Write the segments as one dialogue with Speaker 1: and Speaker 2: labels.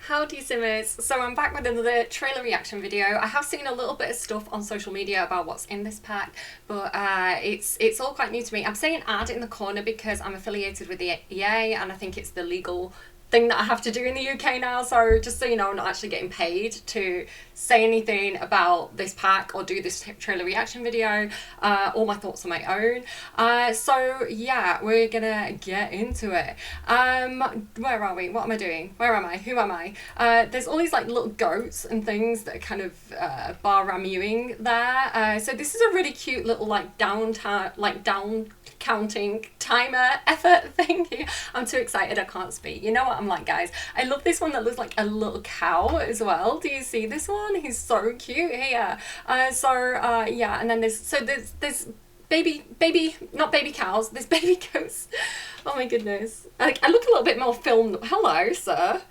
Speaker 1: Howdy Simmers! So I'm back with another trailer reaction video. I have seen a little bit of stuff on social media about what's in this pack, but it's all quite new to me. I'm saying ad in the corner because I'm affiliated with the EA and I think it's the legal thing that I have to do in the UK now, so just so you know, I'm not actually getting paid to say anything about this pack or do this trailer reaction video. All my thoughts are my own. So yeah, we're gonna get into it. Where are we? What am I doing? Where am I? Who am I? There's all these like little goats and things that are kind of bar-ramuing there. So this is a really cute little like down counting timer effort thing. I'm too excited, I can't speak. You know what I'm like, guys. I love this one that looks like a little cow as well. Do you see this one? He's so cute here. Yeah, and then there's not baby cows, there's baby goats. Oh my goodness. I look a little bit more film. Hello, sir.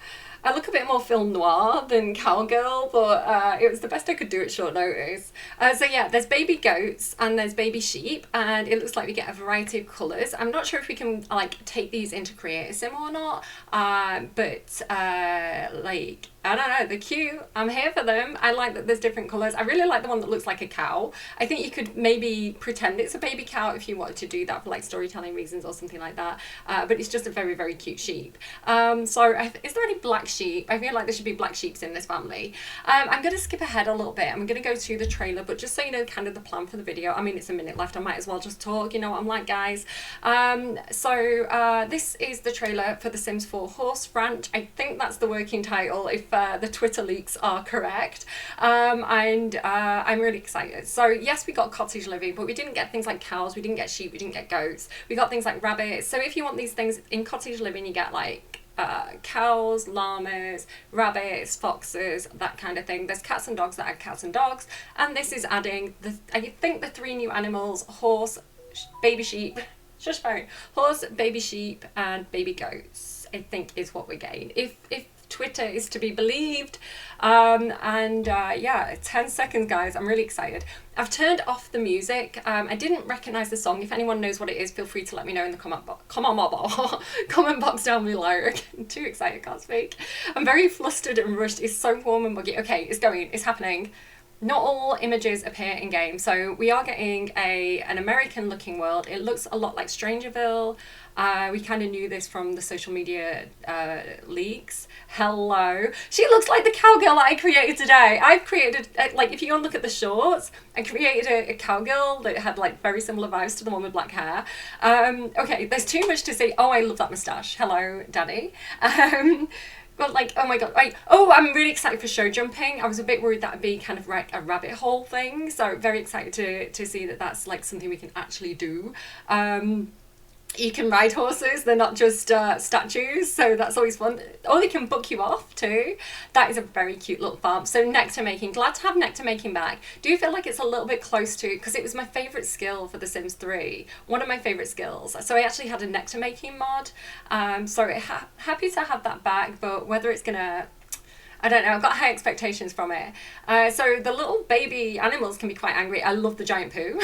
Speaker 1: I look a bit more film noir than cowgirl, but it was the best I could do at short notice. So yeah, there's baby goats and there's baby sheep, and it looks like we get a variety of colours. I'm not sure if we can like take these into Creator Sim or not, but like, I don't know, they're cute. I'm here for them. I like that there's different colours. I really like the one that looks like a cow. I think you could maybe pretend it's a baby cow if you wanted to do that for like storytelling reasons or something like that. But it's just a very, very cute sheep. Is there any black sheep? I feel like there should be black sheeps in this family. I'm going to skip ahead a little bit. I'm going to go to the trailer, but just so you know kind of the plan for the video. I mean, it's a minute left. I might as well just talk. You know what I'm like, guys. This is the trailer for The Sims 4 Horse Ranch. I think that's the working title if the Twitter leaks are correct. I'm really excited. So yes, we got cottage living, but we didn't get things like cows, we didn't get sheep, we didn't get goats. We got things like rabbits. So if you want these things in cottage living, you get like cows, llamas, rabbits, foxes, that kind of thing. There's cats and dogs that add cats and dogs, and this is adding I think the three new animals: horse, baby sheep, horse, baby sheep, and baby goats, I think is what we're getting, if Twitter is to be believed. Yeah, 10 seconds, guys. I'm really excited. I've turned off the music. I didn't recognize the song. If anyone knows what it is, feel free to let me know in the comment box down below. I'm too excited, can't speak. I'm very flustered and rushed. It's so warm and muggy. Okay, it's going, it's happening. Not all images appear in game, so we are getting an American looking world. It looks a lot like Strangerville. We kind of knew this from the social media leaks. Hello. She looks like the cowgirl that I created today. I've created, like, if you go and look at the shorts, I created a cowgirl that had like very similar vibes to the one with black hair. Okay, there's too much to say. Oh, I love that moustache. Hello, daddy. But like, oh my god, I'm really excited for show jumping. I was a bit worried that would be kind of like a rabbit hole thing, so very excited to see that that's like something we can actually do. You can ride horses, they're not just statues, so that's always fun. Or they can book you off too. That is a very cute little farm. So nectar making, glad to have nectar making back. Do you feel like it's a little bit close to, because it was my favourite skill for The Sims 3, one of my favourite skills. So I actually had a nectar making mod, so happy to have that back, but whether it's gonna, I don't know, I've got high expectations from it. So the little baby animals can be quite angry. I love the giant poo.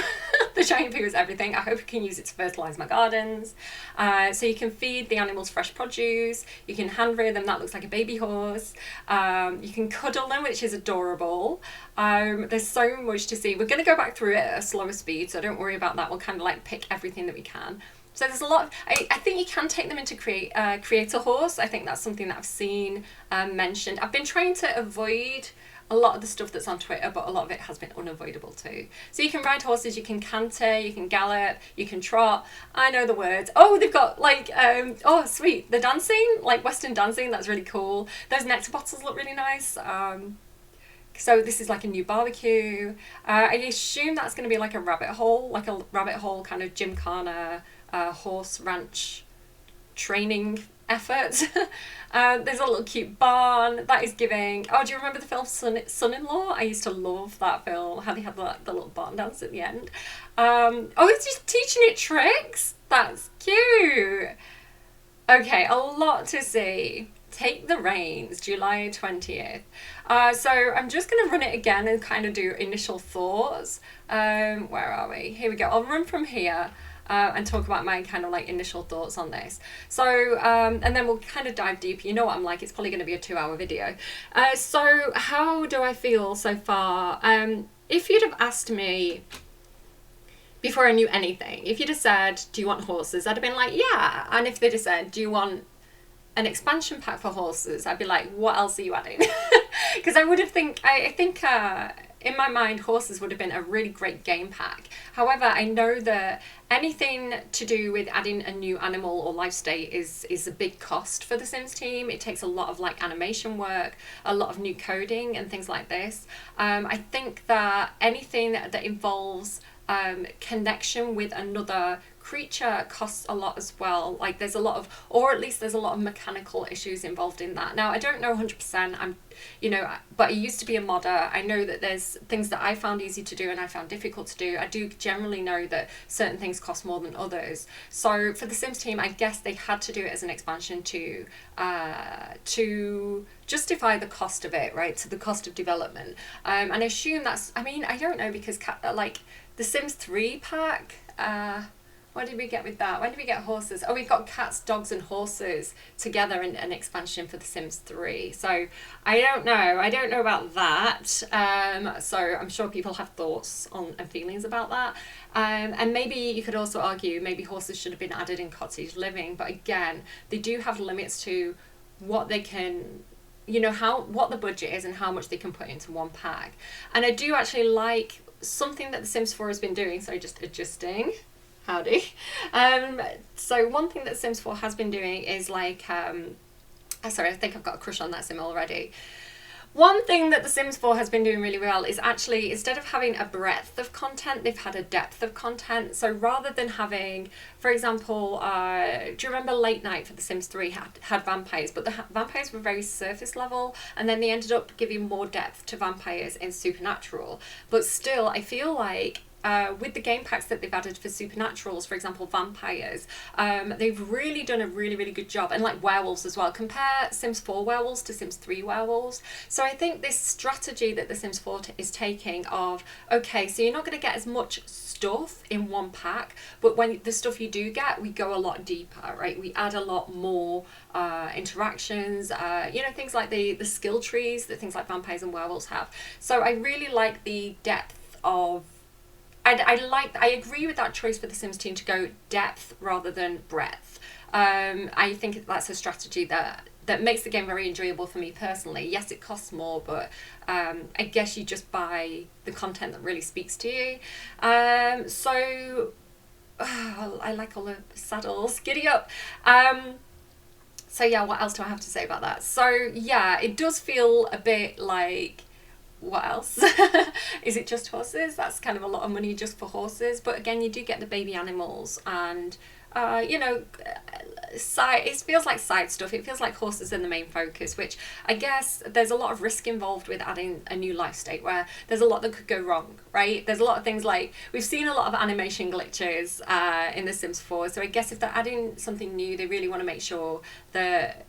Speaker 1: The giant poo is everything. I hope you can use it to fertilise my gardens. So you can feed the animals fresh produce. You can hand rear them, that looks like a baby horse. You can cuddle them, which is adorable. There's so much to see. We're going to go back through it at a slower speed, so don't worry about that. We'll kind of like pick everything that we can. So there's a lot of, I think you can take them into Creator Horse. I think that's something that I've seen mentioned. I've been trying to avoid a lot of the stuff that's on Twitter, but a lot of it has been unavoidable too. So you can ride horses, you can canter, you can gallop, you can trot. I know the words. Oh, they've got like, oh sweet, the dancing, like Western dancing, that's really cool. Those nectar bottles look really nice. So this is like a new barbecue. I assume that's going to be like a rabbit hole kind of gymkhana, horse ranch training effort. There's a little cute barn that is giving, oh, do you remember the film Son-in-Law? I used to love that film, how they had the little barn dance at the end. Oh, it's just teaching it tricks. That's cute. Okay, a lot to see. Take the Reins, July 20th. So I'm just going to run it again and kind of do initial thoughts. Where are we? Here we go. I'll run from here. and talk about my kind of like initial thoughts on this. So, and then we'll kind of dive deep. You know what I'm like, it's probably going to be a 2-hour video. So how do I feel so far? If you'd have asked me before I knew anything, if you'd have said, do you want horses? I'd have been like, yeah. And if they'd have said, do you want an expansion pack for horses? I'd be like, what else are you adding? Because I think in my mind, horses would have been a really great game pack. However, I know that anything to do with adding a new animal or life state is a big cost for the Sims team. It takes a lot of like animation work, a lot of new coding and things like this. I think that anything that involves connection with another creature costs a lot as well. Like there's a lot of, or at least there's a lot of mechanical issues involved in that. Now I don't know 100%, but I used to be a modder. I know that there's things that I found easy to do and I found difficult to do. I do generally know that certain things cost more than others. So for the Sims team, I guess they had to do it as an expansion to justify the cost of it, right? To the cost of development. And I assume I don't know, because like the Sims 3 pack, what did we get with that? When did we get horses? Oh, we got cats, dogs and horses together in an expansion for The Sims 3. So I don't know about that. So I'm sure people have thoughts on and feelings about that. And maybe you could also argue maybe horses should have been added in cottage living. But again, they do have limits to what they can, what the budget is and how much they can put into one pack. And I do actually like something that The Sims 4 has been doing. So just adjusting. Howdy. So one thing that Sims 4 has been doing is like, sorry, I think I've got a crush on that sim already. One thing that The Sims 4 has been doing really well is actually, instead of having a breadth of content, they've had a depth of content. So rather than having, for example, do you remember Late Night for The Sims 3 had vampires, but the vampires were very surface level, and then they ended up giving more depth to vampires in Supernatural. But still, I feel like with the game packs that they've added for supernaturals, for example, vampires, they've really done a really, really good job. And like werewolves as well. Compare Sims 4 werewolves to Sims 3 werewolves. So I think this strategy that the Sims 4 is taking of, okay, so you're not going to get as much stuff in one pack, but when the stuff you do get, we go a lot deeper, right? We add a lot more interactions, things like the skill trees that things like vampires and werewolves have. So I really like the depth of, I agree with that choice for the Sims team to go depth rather than breadth. I think that's a strategy that makes the game very enjoyable for me personally. Yes, it costs more, but I guess you just buy the content that really speaks to you. I like all the saddles. Giddy up. So yeah, what else do I have to say about that? So yeah, it does feel a bit like, what else? Is it just horses? That's kind of a lot of money just for horses. But again, you do get the baby animals and, it feels like side stuff. It feels like horses are the main focus, which I guess there's a lot of risk involved with adding a new life state where there's a lot that could go wrong, right? There's a lot of things like, we've seen a lot of animation glitches in The Sims 4. So I guess if they're adding something new, they really want to make sure that,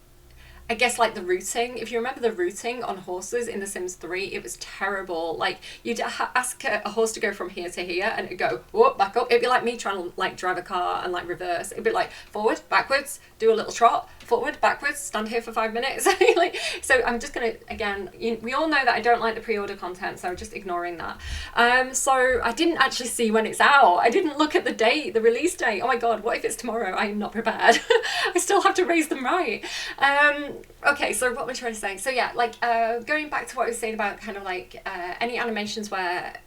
Speaker 1: I guess like the routing, if you remember the routing on horses in The Sims 3, it was terrible. Like you'd ask a horse to go from here to here and it'd go, whoop, back up. It'd be like me trying to like drive a car and like reverse. It'd be like forward, backwards, do a little trot, forward, backwards, stand here for 5 minutes. So I'm just going to, again, we all know that I don't like the pre-order content, so just ignoring that. So I didn't actually see when it's out. I didn't look at the date, the release date. Oh my God, what if it's tomorrow? I am not prepared. I still have to raise them right. Okay, so what we're trying to say. So yeah, like going back to what I was saying about kind of like any animations where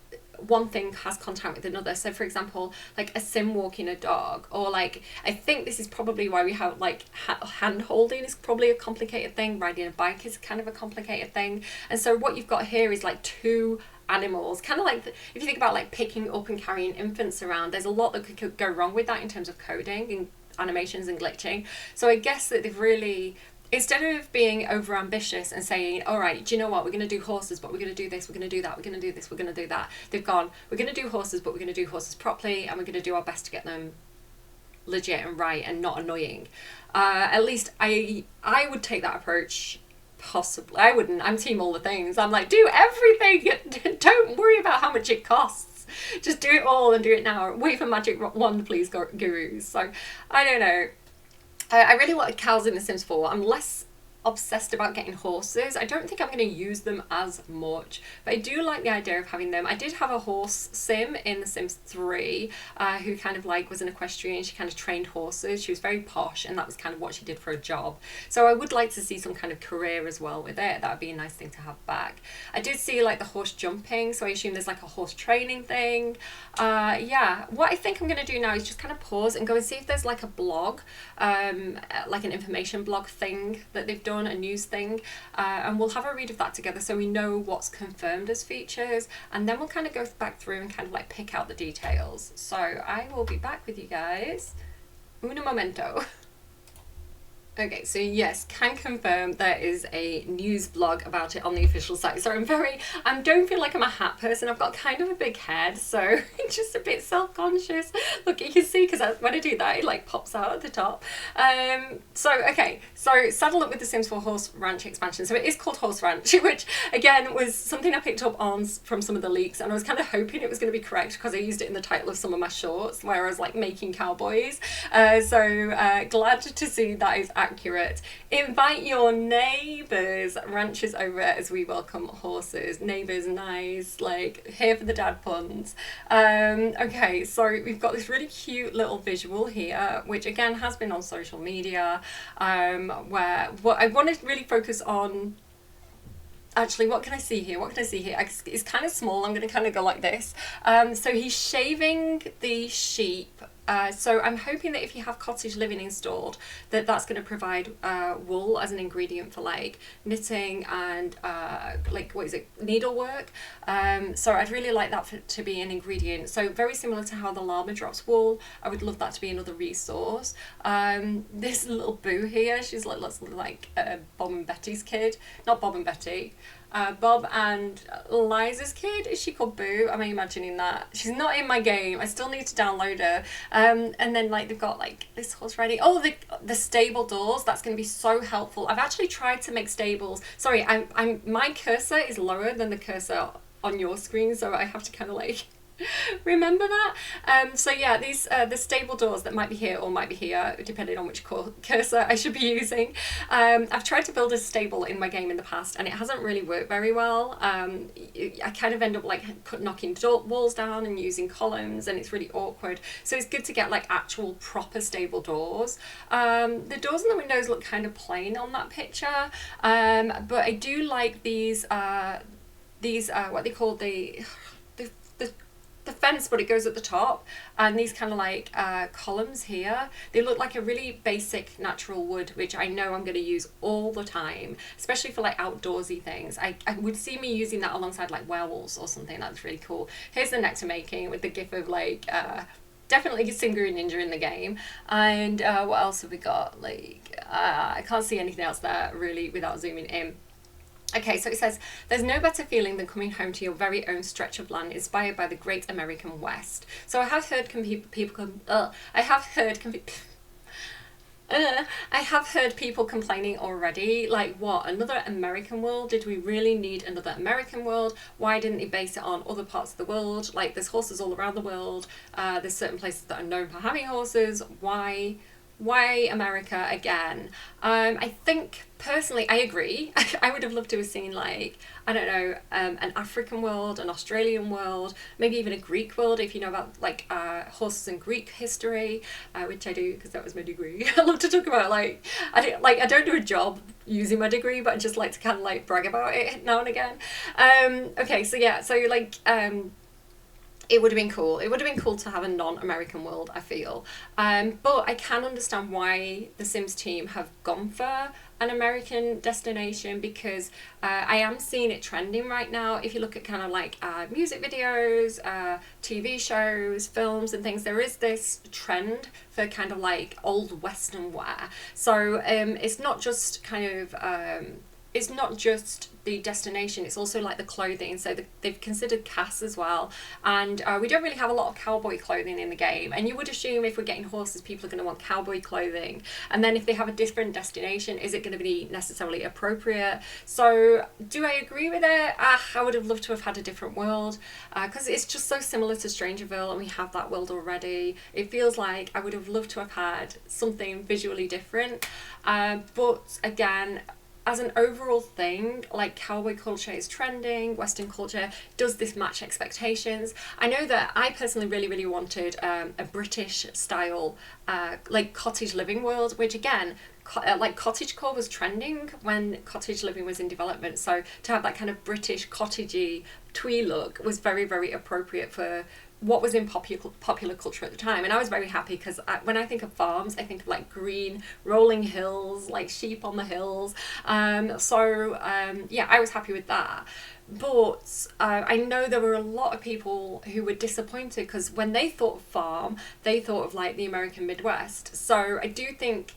Speaker 1: one thing has contact with another. So for example, like a sim walking a dog, or like, I think this is probably why we have like hand holding is probably a complicated thing. Riding a bike is kind of a complicated thing. And so what you've got here is like two animals, kind of like if you think about like picking up and carrying infants around, there's a lot that could go wrong with that in terms of coding and animations and glitching. So I guess that they've really, instead of being over ambitious and saying, all right, do you know what, we're going to do horses, but we're going to do this, we're going to do that, we're going to do this, we're going to do that. They've gone, we're going to do horses, but we're going to do horses properly, and we're going to do our best to get them legit and right and not annoying. At least I would take that approach. Possibly. I wouldn't. I'm team all the things. I'm like, do everything. Don't worry about how much it costs. Just do it all and do it now. Wait for magic wand, please, gurus. So I don't know. I really wanted cows in The Sims 4. I'm less obsessed about getting horses. I don't think I'm going to use them as much, but I do like the idea of having them. I did have a horse sim in The Sims 3 who kind of like was an equestrian. She kind of trained horses. She was very posh, and that was kind of what she did for a job. So I would like to see some kind of career as well with it. That would be a nice thing to have back. I did see like the horse jumping, so I assume there's like a horse training thing. Yeah, what I think I'm going to do now is just kind of pause and go and see if there's like a blog, like an information blog thing that they've done, a news thing, and we'll have a read of that together so we know what's confirmed as features, and then we'll kind of go back through and kind of like pick out the details. So I will be back with you guys. Un momento. Okay, so yes, can confirm there is a news blog about it on the official site. So I don't feel like I'm a hat person. I've got kind of a big head, so just a bit self-conscious. Look, you can see, because when I do that, it like pops out at the top. Okay, so saddle up with the Sims 4 Horse Ranch expansion. So it is called Horse Ranch, which again was something I picked up on from some of the leaks, and I was kind of hoping it was going to be correct because I used it in the title of some of my shorts where I was like making cowboys. Glad to see that is accurate. Invite your neighbours, ranchers over as we welcome horses. Neighbours, nice, like here for the dad puns. Okay, so we've got this really cute little visual here, which again has been on social media, where what I want to really focus on. Actually, what can I see here? It's kind of small. I'm going to kind of go like this. So he's shaving the sheep. So I'm hoping that if you have cottage living installed, that's going to provide wool as an ingredient for like knitting and like needlework. So I'd really like that to be an ingredient. So very similar to how the llama drops wool. I would love that to be another resource. This little Boo here, she's like looks like Bob and Betty's kid, not Bob and Betty. Bob and Liza's kid. Is she called Boo? Am I imagining that? She's not in my game. I still need to download her. And then like they've got like this horse riding. Oh, the stable doors. That's going to be so helpful. I've actually tried to make stables. Sorry, my cursor is lower than the cursor on your screen, so I have to kind of like remember that. So yeah, these the stable doors that might be here or might be here depending on which cursor I should be using. I've tried to build a stable in my game in the past and it hasn't really worked very well. I kind of end up like knocking walls down and using columns, and it's really awkward. So it's good to get like actual proper stable doors. The doors and the windows look kind of plain on that picture, but I do like these what they call the fence, but it goes at the top, and these kind of like columns here, they look like a really basic natural wood, which I know I'm going to use all the time, especially for like outdoorsy things. I would see me using that alongside like werewolves or something. That's really cool. Here's the nectar making with the gif of like definitely Singuru Ninja in the game. And what else have we got? Like I can't see anything else there really without zooming in. Okay, so it says, there's no better feeling than coming home to your very own stretch of land inspired by the great American West. So I have heard people complaining already, like, what, another American world? Did we really need another American world? Why didn't they base it on other parts of the world? Like, there's horses all around the world. There's certain places that are known for having horses. Why America again? I think personally I agree. I would have loved to have seen like, I don't know, an African world, an Australian world, maybe even a Greek world if you know about like horses and Greek history, which I do because that was my degree. I love to talk about like I don't do a job using my degree, but I just like to kind of like brag about it now and again. Okay, so yeah, so like it would have been cool. It would have been cool to have a non-American world, I feel. But I can understand why the Sims team have gone for an American destination, because I am seeing it trending right now. If you look at kind of like music videos, TV shows, films and things, there is this trend for kind of like old Western wear. So it's not just kind of it's not just the destination, it's also like the clothing. So they've considered CAS as well, and we don't really have a lot of cowboy clothing in the game, and you would assume if we're getting horses, people are going to want cowboy clothing, and then if they have a different destination, is it going to be necessarily appropriate? So do I agree with it? I would have loved to have had a different world, because it's just so similar to Strangerville, and we have that world already. It feels like I would have loved to have had something visually different, but again, as an overall thing, like cowboy culture is trending, Western culture, does this match expectations? I know that I personally really wanted a British style, like cottage living world, which again, like cottagecore was trending when cottage living was in development. So to have that kind of British cottagey twee look was very appropriate for what was in popular culture at the time. And I was very happy because when I think of farms, I think of like green rolling hills, like sheep on the hills. Yeah, I was happy with that. But I know there were a lot of people who were disappointed because when they thought farm, they thought of like the American Midwest. So I do think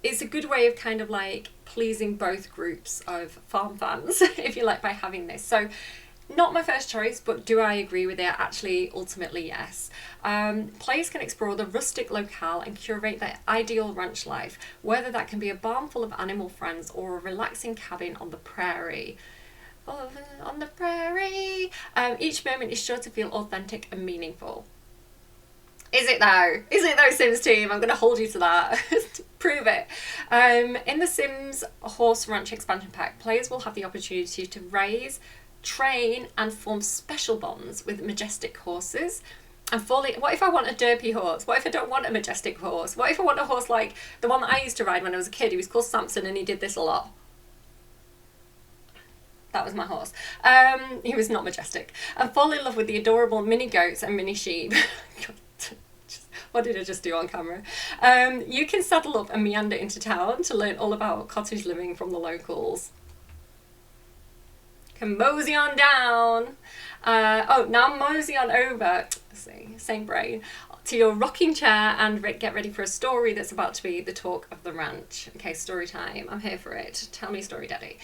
Speaker 1: it's a good way of kind of like pleasing both groups of farm fans, if you like, by having this. So not my first choice, but do I agree with it? Actually, ultimately, yes. Players can explore the rustic locale and curate their ideal ranch life, whether that can be a barn full of animal friends or a relaxing cabin on the prairie. Oh, on the prairie. Each moment is sure to feel authentic and meaningful. Is it though? Is it though, Sims team? I'm going to hold you to that. Prove it. In the Sims Horse Ranch expansion pack, players will have the opportunity to raise, train and form special bonds with majestic horses. And what if I want a derpy horse? What if I don't want a majestic horse? What if I want a horse like the one that I used to ride when I was a kid? He was called Samson and he did this a lot. That was my horse. He was not majestic. And fall in love with the adorable mini goats and mini sheep. What did I just do on camera? You can saddle up and meander into town to learn all about cottage living from the locals. Can mosey on down. Now mosey on over, same brain, to your rocking chair and get ready for a story that's about to be the talk of the ranch. Okay, story time. I'm here for it. Tell me story, daddy.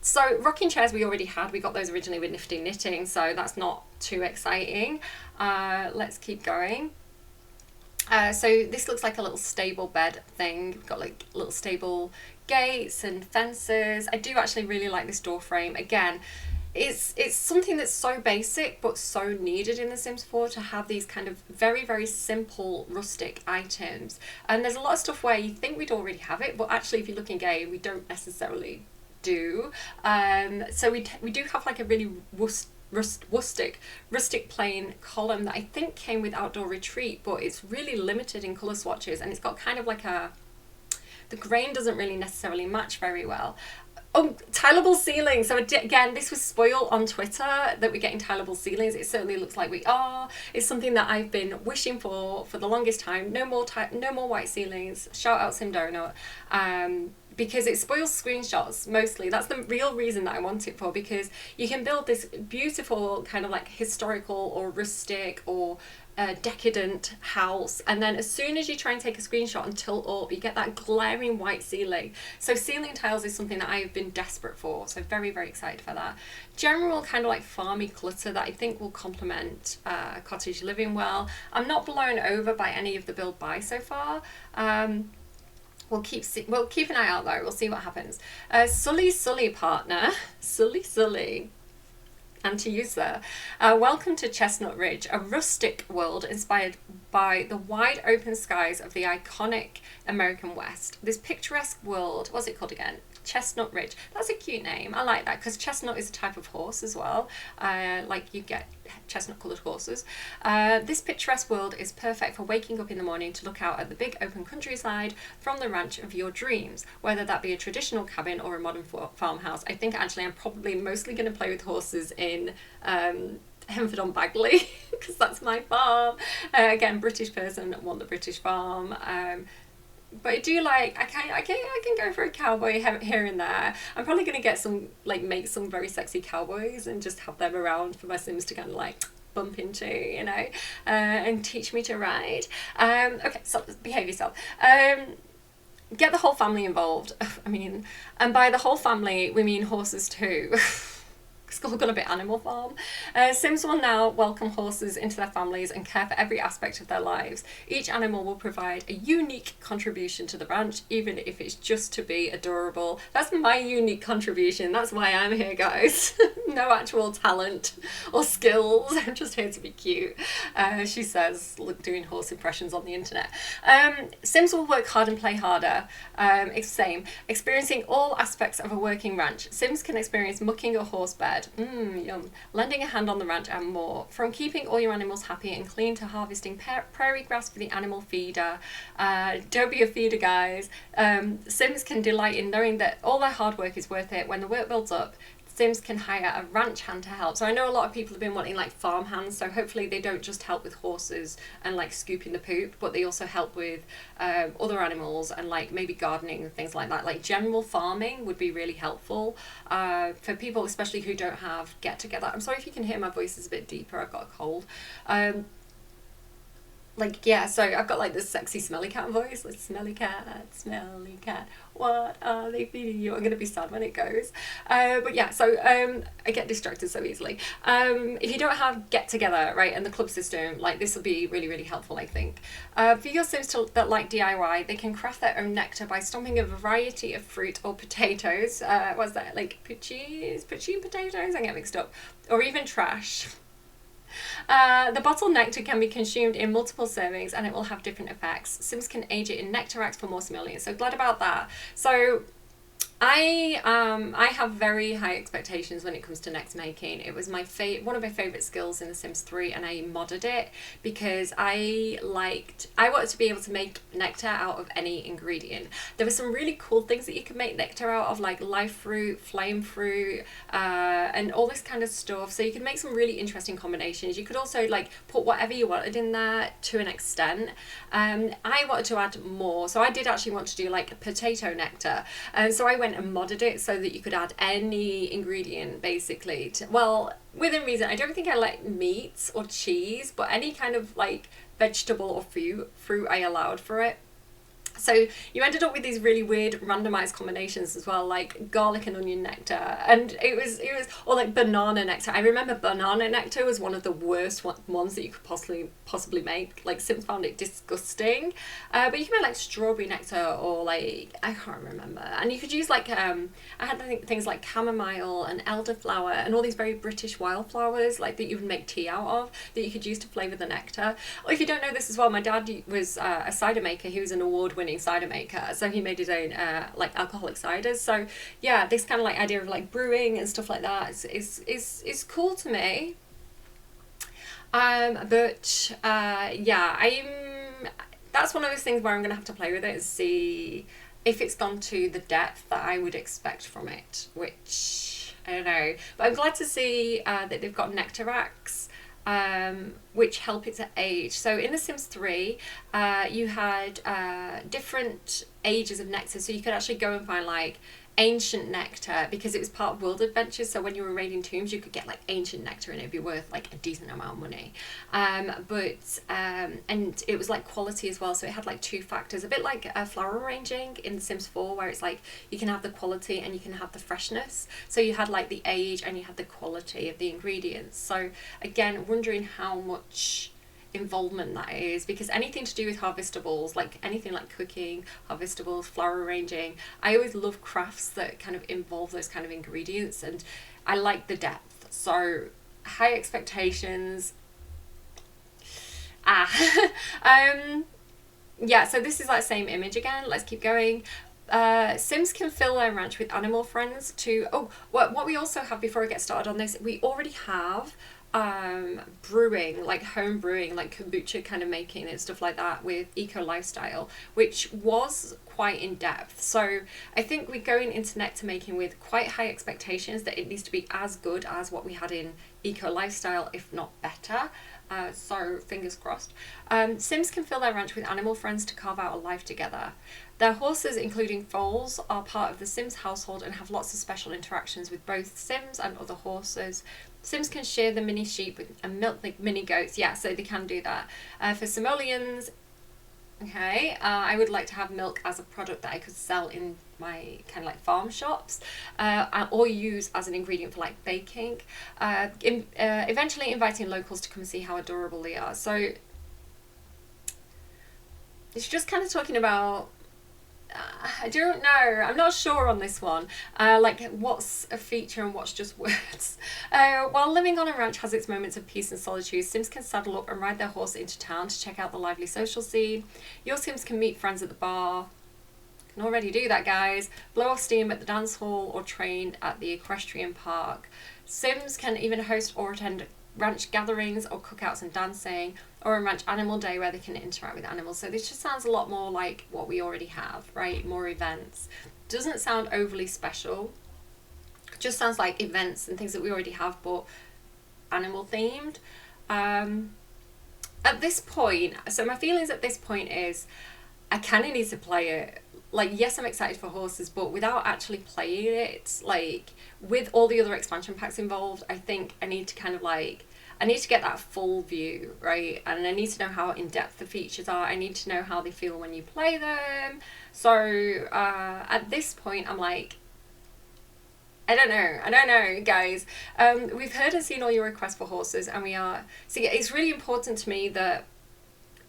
Speaker 1: So rocking chairs we already had. We got those originally with Nifty Knitting, so that's not too exciting. Let's keep going. So this looks like a little stable bed thing. We've got like little stable gates and fences. I do actually really like this door frame. Again, it's something that's so basic but so needed in The Sims 4 to have these kind of very simple rustic items. And there's a lot of stuff where you think we'd already have it, but actually if you look in game, we don't necessarily do. So we do have like a really rustic plain column that I think came with Outdoor Retreat, but it's really limited in colour swatches, and it's got kind of like the grain doesn't really necessarily match very well. Oh, tileable ceilings. So again, this was spoiled on Twitter that we're getting tileable ceilings. It certainly looks like we are. It's something that I've been wishing for the longest time. No more white ceilings. Shout out Sim Donut. Because it spoils screenshots mostly. That's the real reason that I want it for, because you can build this beautiful kind of like historical or rustic or decadent house, and then as soon as you try and take a screenshot and tilt up, you get that glaring white ceiling. So ceiling tiles is something that I have been desperate for, so very excited for that. General kind of like farmy clutter that I think will complement cottage living well. I'm not blown over by any of the build buy so far. We'll keep an eye out though. We'll see what happens. Sully partner, Sully. And to you, sir. Welcome to Chestnut Ridge, a rustic world inspired by the wide open skies of the iconic American West. This picturesque world, what's it called again? Chestnut Ridge. That's a cute name. I like that because chestnut is a type of horse as well. Like you get chestnut coloured horses. This picturesque world is perfect for waking up in the morning to look out at the big open countryside from the ranch of your dreams, whether that be a traditional cabin or a modern farmhouse. I think actually I'm probably mostly going to play with horses in Henford on Bagley because that's my farm. Again, British person, want the British farm. But I do like, I can go for a cowboy here and there. I'm probably going to get some, like make some very sexy cowboys and just have them around for my Sims to kind of like bump into, you know, and teach me to ride. Okay, so behave yourself. get the whole family involved. I mean, and by the whole family, we mean horses too. It's all got a bit Animal Farm. Sims will now welcome horses into their families and care for every aspect of their lives. Each animal will provide a unique contribution to the ranch, even if it's just to be adorable. That's my unique contribution. That's why I'm here, guys. No actual talent or skills. I'm just here to be cute. She says, look, doing horse impressions on the internet. Sims will work hard and play harder. Same. Experiencing all aspects of a working ranch. Sims can experience mucking a horse bed. Yum. Lending a hand on the ranch and more. From keeping all your animals happy and clean to harvesting prairie grass for the animal feeder. Don't be a feeder, guys. Sims can delight in knowing that all their hard work is worth it. When the work builds up, Sims can hire a ranch hand to help. So I know a lot of people have been wanting like farm hands, so hopefully they don't just help with horses and like scooping the poop, but they also help with other animals and like maybe gardening and things like that. Like general farming would be really helpful for people, especially who don't have get together. I'm sorry if you can hear my voice is a bit deeper, I've got a cold. Like, yeah, so I've got like this sexy smelly cat voice, like smelly cat, what are they feeding you? I'm going to be sad when it goes. But yeah, so I get distracted so easily. If you don't have get together, right, and the club system, like this will be really, really helpful, I think. For your Sims that like DIY, they can craft their own nectar by stomping a variety of fruit or potatoes. What's that, like poutine potatoes? I get mixed up. Or even trash. The bottled nectar can be consumed in multiple servings and it will have different effects. Sims can age it in Nectarax for more simoleons. So glad about that. So I have very high expectations when it comes to nectar making. It was my one of my favourite skills in The Sims 3, and I modded it because I wanted to be able to make nectar out of any ingredient. There were some really cool things that you could make nectar out of, like live fruit, flame fruit, and all this kind of stuff. So you could make some really interesting combinations. You could also like put whatever you wanted in there to an extent. I wanted to add more, so I did actually want to do like potato nectar, and so I went and modded it so that you could add any ingredient basically well, within reason. I don't think I like meats or cheese, but any kind of like vegetable or fruit I allowed for it. So you ended up with these really weird randomized combinations as well, like garlic and onion nectar, and it was or like banana nectar. I remember banana nectar was one of the worst ones that you could possibly make. Like Sims found it disgusting, but you can make like strawberry nectar or like I can't remember. And you could use like I had things like chamomile and elderflower and all these very British wildflowers like that you would make tea out of that you could use to flavour the nectar. Or if you don't know this as well, my dad was a cider maker. He was an award-winning cider maker, so he made his own like alcoholic ciders. So yeah, this kind of like idea of like brewing and stuff like that is cool to me. But that's one of those things where I'm gonna have to play with it and see if it's gone to the depth that I would expect from it, which I don't know. But I'm glad to see that they've got Nectarax, which help it to age. So in The Sims 3, you had different ages of nectar, so you could actually go and find like ancient nectar because it was part of World Adventures. So when you were raiding tombs, you could get like ancient nectar and it'd be worth like a decent amount of money. And it was like quality as well, so it had like two factors, a bit like flower arranging in The Sims 4, where it's like you can have the quality and you can have the freshness. So you had like the age and you had the quality of the ingredients. So again, wondering how much involvement that is, because anything to do with harvestables, like anything like cooking, harvestables, flower arranging, I always love crafts that kind of involve those kind of ingredients, and I like the depth. So high expectations. Yeah, so this is that same image again. Let's keep going. Sims can fill their ranch with animal friends to what we also have, before I get started on this, we already have brewing, like home brewing, like kombucha kind of making and stuff like that with Eco Lifestyle, which was quite in depth. So I think we're going into nectar making with quite high expectations that it needs to be as good as what we had in Eco Lifestyle, if not better. So fingers crossed. Sims can fill their ranch with animal friends to carve out a life together. Their horses, including foals, are part of the Sims household and have lots of special interactions with both Sims and other horses. Sims can shear the mini sheep and milk the mini goats. Yeah, so they can do that. For simoleons, Okay, I would like to have milk as a product that I could sell in my kind of like farm shops, or use as an ingredient for like baking. Eventually inviting locals to come and see how adorable they are. So it's just kind of talking about, I don't know. I'm not sure on this one. Like, what's a feature and what's just words? While living on a ranch has its moments of peace and solitude, Sims can saddle up and ride their horse into town to check out the lively social scene. Your Sims can meet friends at the bar. Can already do that, guys. Blow off steam at the dance hall or train at the equestrian park. Sims can even host or attend ranch gatherings or cookouts and dancing, or a ranch animal day where they can interact with animals. So this just sounds a lot more like what we already have, right? More events. Doesn't sound overly special. Just sounds like events and things that we already have, but animal themed. At this point, so my feelings at this point is I kind of need to play it. Like, yes, I'm excited for horses, but without actually playing it, like, with all the other expansion packs involved, I think I need to kind of like, I need to get that full view, right? And I need to know how in-depth the features are. I need to know how they feel when you play them. So at this point, I'm like, I don't know, guys. We've heard and seen all your requests for horses, and we are, see, it's really important to me that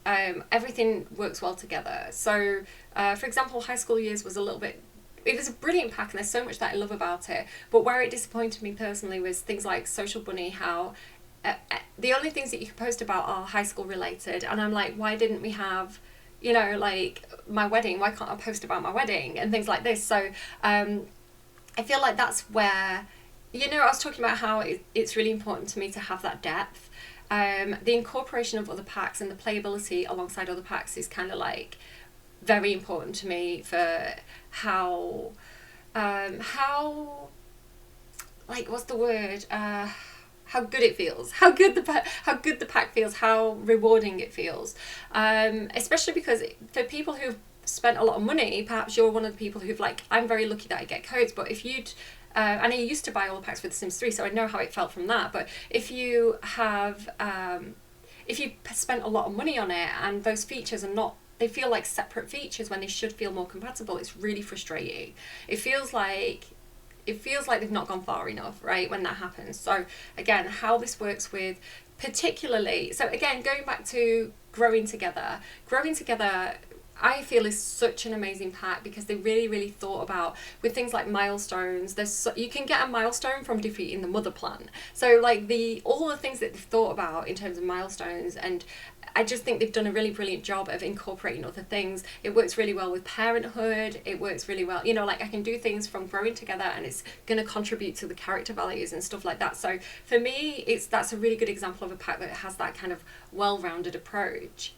Speaker 1: everything works well together. So, for example, High School Years was a little bit, it was a brilliant pack and there's so much that I love about it, but where it disappointed me personally was things like Social Bunny, how the only things that you can post about are high school related, and I'm like, why didn't we have, you know, like my wedding, why can't I post about my wedding and things like this? So I feel like that's where, you know, I was talking about how it's really important to me to have that depth. The incorporation of other packs and the playability alongside other packs is kind of like very important to me for how like, what's the word, how good it feels, how good the pack feels, how rewarding it feels, especially because for people who've spent a lot of money, perhaps you're one of the people who've like, I'm very lucky that I get codes, but if you'd and I used to buy all the packs for The Sims 3, so I know how it felt from that. But if you have, if you spent a lot of money on it and those features are not, they feel like separate features when they should feel more compatible, it's really frustrating. It feels like they've not gone far enough, right, when that happens. So again, how this works with particularly, so again, going back to growing together, I feel is such an amazing pack because they really thought about with things like milestones. You can get a milestone from defeating the mother plant. So like all the things that they've thought about in terms of milestones, and I just think they've done a really brilliant job of incorporating other things. It works really well with parenthood. It works really well, you know, like I can do things from growing together and it's going to contribute to the character values and stuff like that. So for me, that's a really good example of a pack that has that kind of well-rounded approach.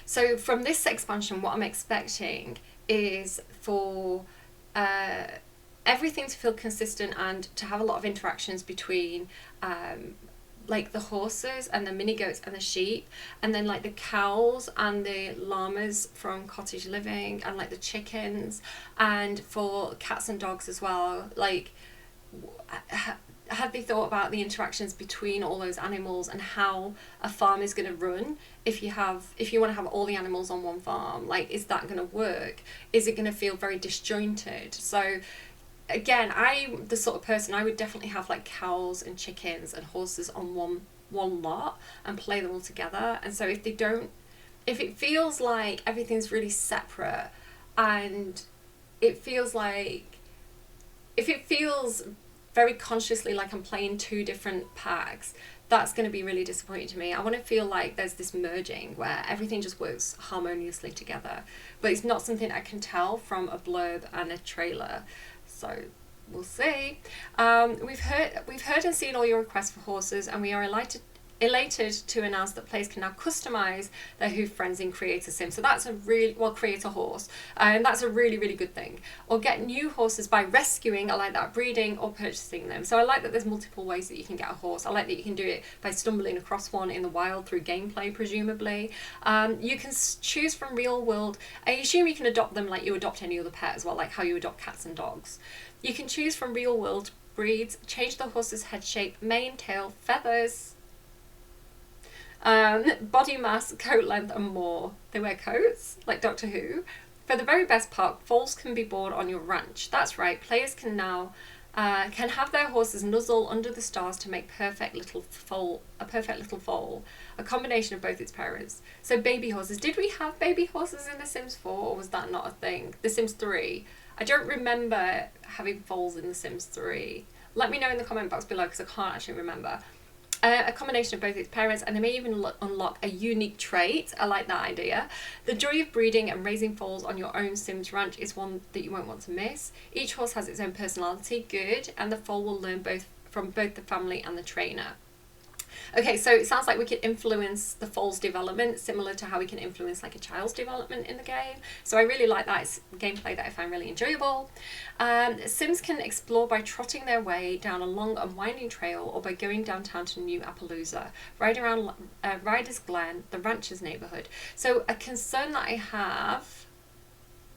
Speaker 1: So from this expansion, what I'm expecting is for everything to feel consistent and to have a lot of interactions between like the horses and the mini goats and the sheep, and then like the cows and the llamas from Cottage Living, and like the chickens, and for cats and dogs as well. Like, had they thought about the interactions between all those animals and how a farm is going to run if you want to have all the animals on one farm? Like, is that going to work? Is it going to feel very disjointed? So again, I'm the sort of person, I would definitely have like cows and chickens and horses on one lot and play them all together. And so if it feels like everything's really separate, and if it feels very consciously like I'm playing two different packs, that's going to be really disappointing to me. I want to feel like there's this merging where everything just works harmoniously together, but it's not something I can tell from a blurb and a trailer. So we'll see. We've heard and seen all your requests for horses, and we are elated to announce that players can now customize their hoof friends in Create a Sim. So that's create a horse, and that's a really good thing. Or get new horses by rescuing, I like that, breeding or purchasing them. So I like that there's multiple ways that you can get a horse. I like that you can do it by stumbling across one in the wild through gameplay, presumably. You can choose from real world. I assume you can adopt them like you adopt any other pet as well, like how you adopt cats and dogs. You can choose from real world breeds, change the horse's head shape, mane, tail, feathers. Body mass, coat length, and more. They wear coats, like Doctor Who. For the very best part, foals can be born on your ranch. That's right, players can now can have their horses nuzzle under the stars to make a perfect little foal, a combination of both its parents. So baby horses. Did we have baby horses in The Sims 4, or was that not a thing? The Sims 3. I don't remember having foals in The Sims 3. Let me know in the comment box below because I can't actually remember. A combination of both its parents, and they may even unlock a unique trait. I like that idea. The joy of breeding and raising foals on your own Sims ranch is one that you won't want to miss. Each horse has its own personality, good, and the foal will learn from both the family and the trainer. Okay, so it sounds like we could influence the foal's development similar to how we can influence like a child's development in the game. So I really like that. It's gameplay that I find really enjoyable. Sims can explore by trotting their way down a long and winding trail, or by going downtown to New Appaloosa, ride around Riders Glen, the rancher's neighborhood. So a concern that I have,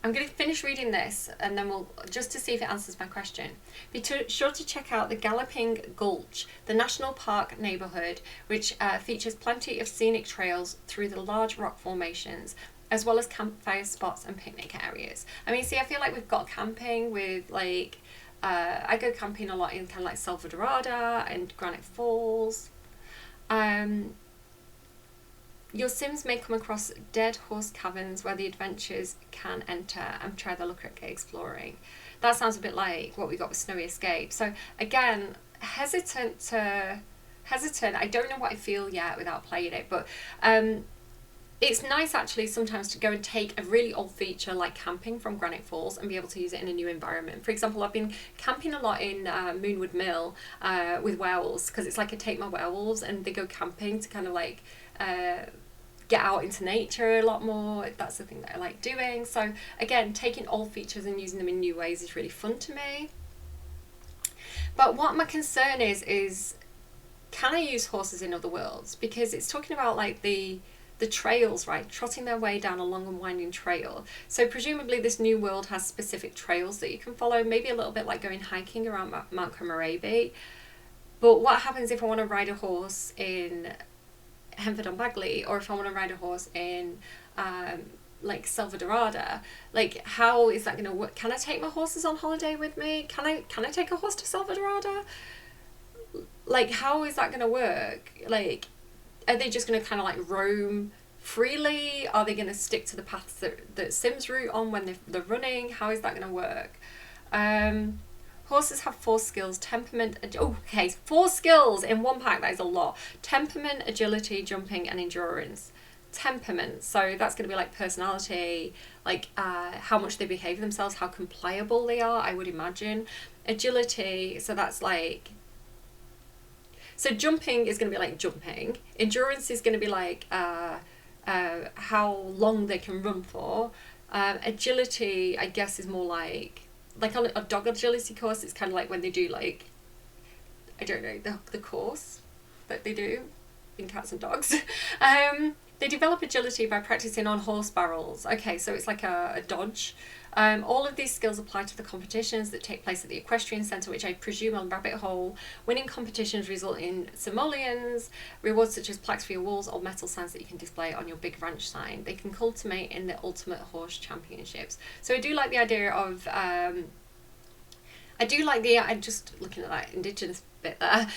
Speaker 1: I'm going to finish reading this and then we'll, just to see if it answers my question. Be sure to check out the Galloping Gulch, the national park neighborhood, which features plenty of scenic trails through the large rock formations, as well as campfire spots and picnic areas. I mean, see, I feel like we've got camping with like, I go camping a lot in kind of like Selva Dorada and Granite Falls. Your Sims may come across dead horse caverns where the adventurers can enter and try their luck at exploring. That sounds a bit like what we got with Snowy Escape. So again, hesitant. I don't know what I feel yet without playing it, but it's nice actually sometimes to go and take a really old feature like camping from Granite Falls and be able to use it in a new environment. For example, I've been camping a lot in Moonwood Mill with werewolves, because it's like I take my werewolves and they go camping to kind of like get out into nature a lot more. That's the thing that I like doing. So again, taking old features and using them in new ways is really fun to me. But what my concern is can I use horses in other worlds? Because it's talking about like the trails, right? Trotting their way down a long and winding trail. So presumably this new world has specific trails that you can follow, maybe a little bit like going hiking around Mount Comoraby. But what happens if I want to ride a horse in Henford-on-Bagley, or if I want to ride a horse in like Selva Dorada? Like, how is that going to work? Can I take my horses on holiday with me? Can I take a horse to Selva Dorada? Like, how is that going to work? Like, are they just going to kind of like roam freely? Are they going to stick to the paths that Sims route on when they're running? How is that going to work? Horses have 4 skills: temperament, 4 skills in one pack. That is a lot. Temperament, agility, jumping, and endurance. Temperament, so that's going to be like personality, like how much they behave themselves, how compliable they are, I would imagine. Agility, so that's like, so jumping is going to be like jumping. Endurance is going to be like how long they can run for. Agility, I guess, is more like on a dog agility course. It's kind of like when they do like, I don't know, the course that they do in Cats and Dogs. They develop agility by practicing on horse barrels. Okay, so it's like a dodge. All of these skills apply to the competitions that take place at the Equestrian Centre, which I presume on Rabbit Hole. Winning competitions result in simoleons, rewards such as plaques for your walls or metal signs that you can display on your big ranch sign. They can culminate in the Ultimate Horse Championships. So I do like the idea of, I'm just looking at that Indigenous bit there.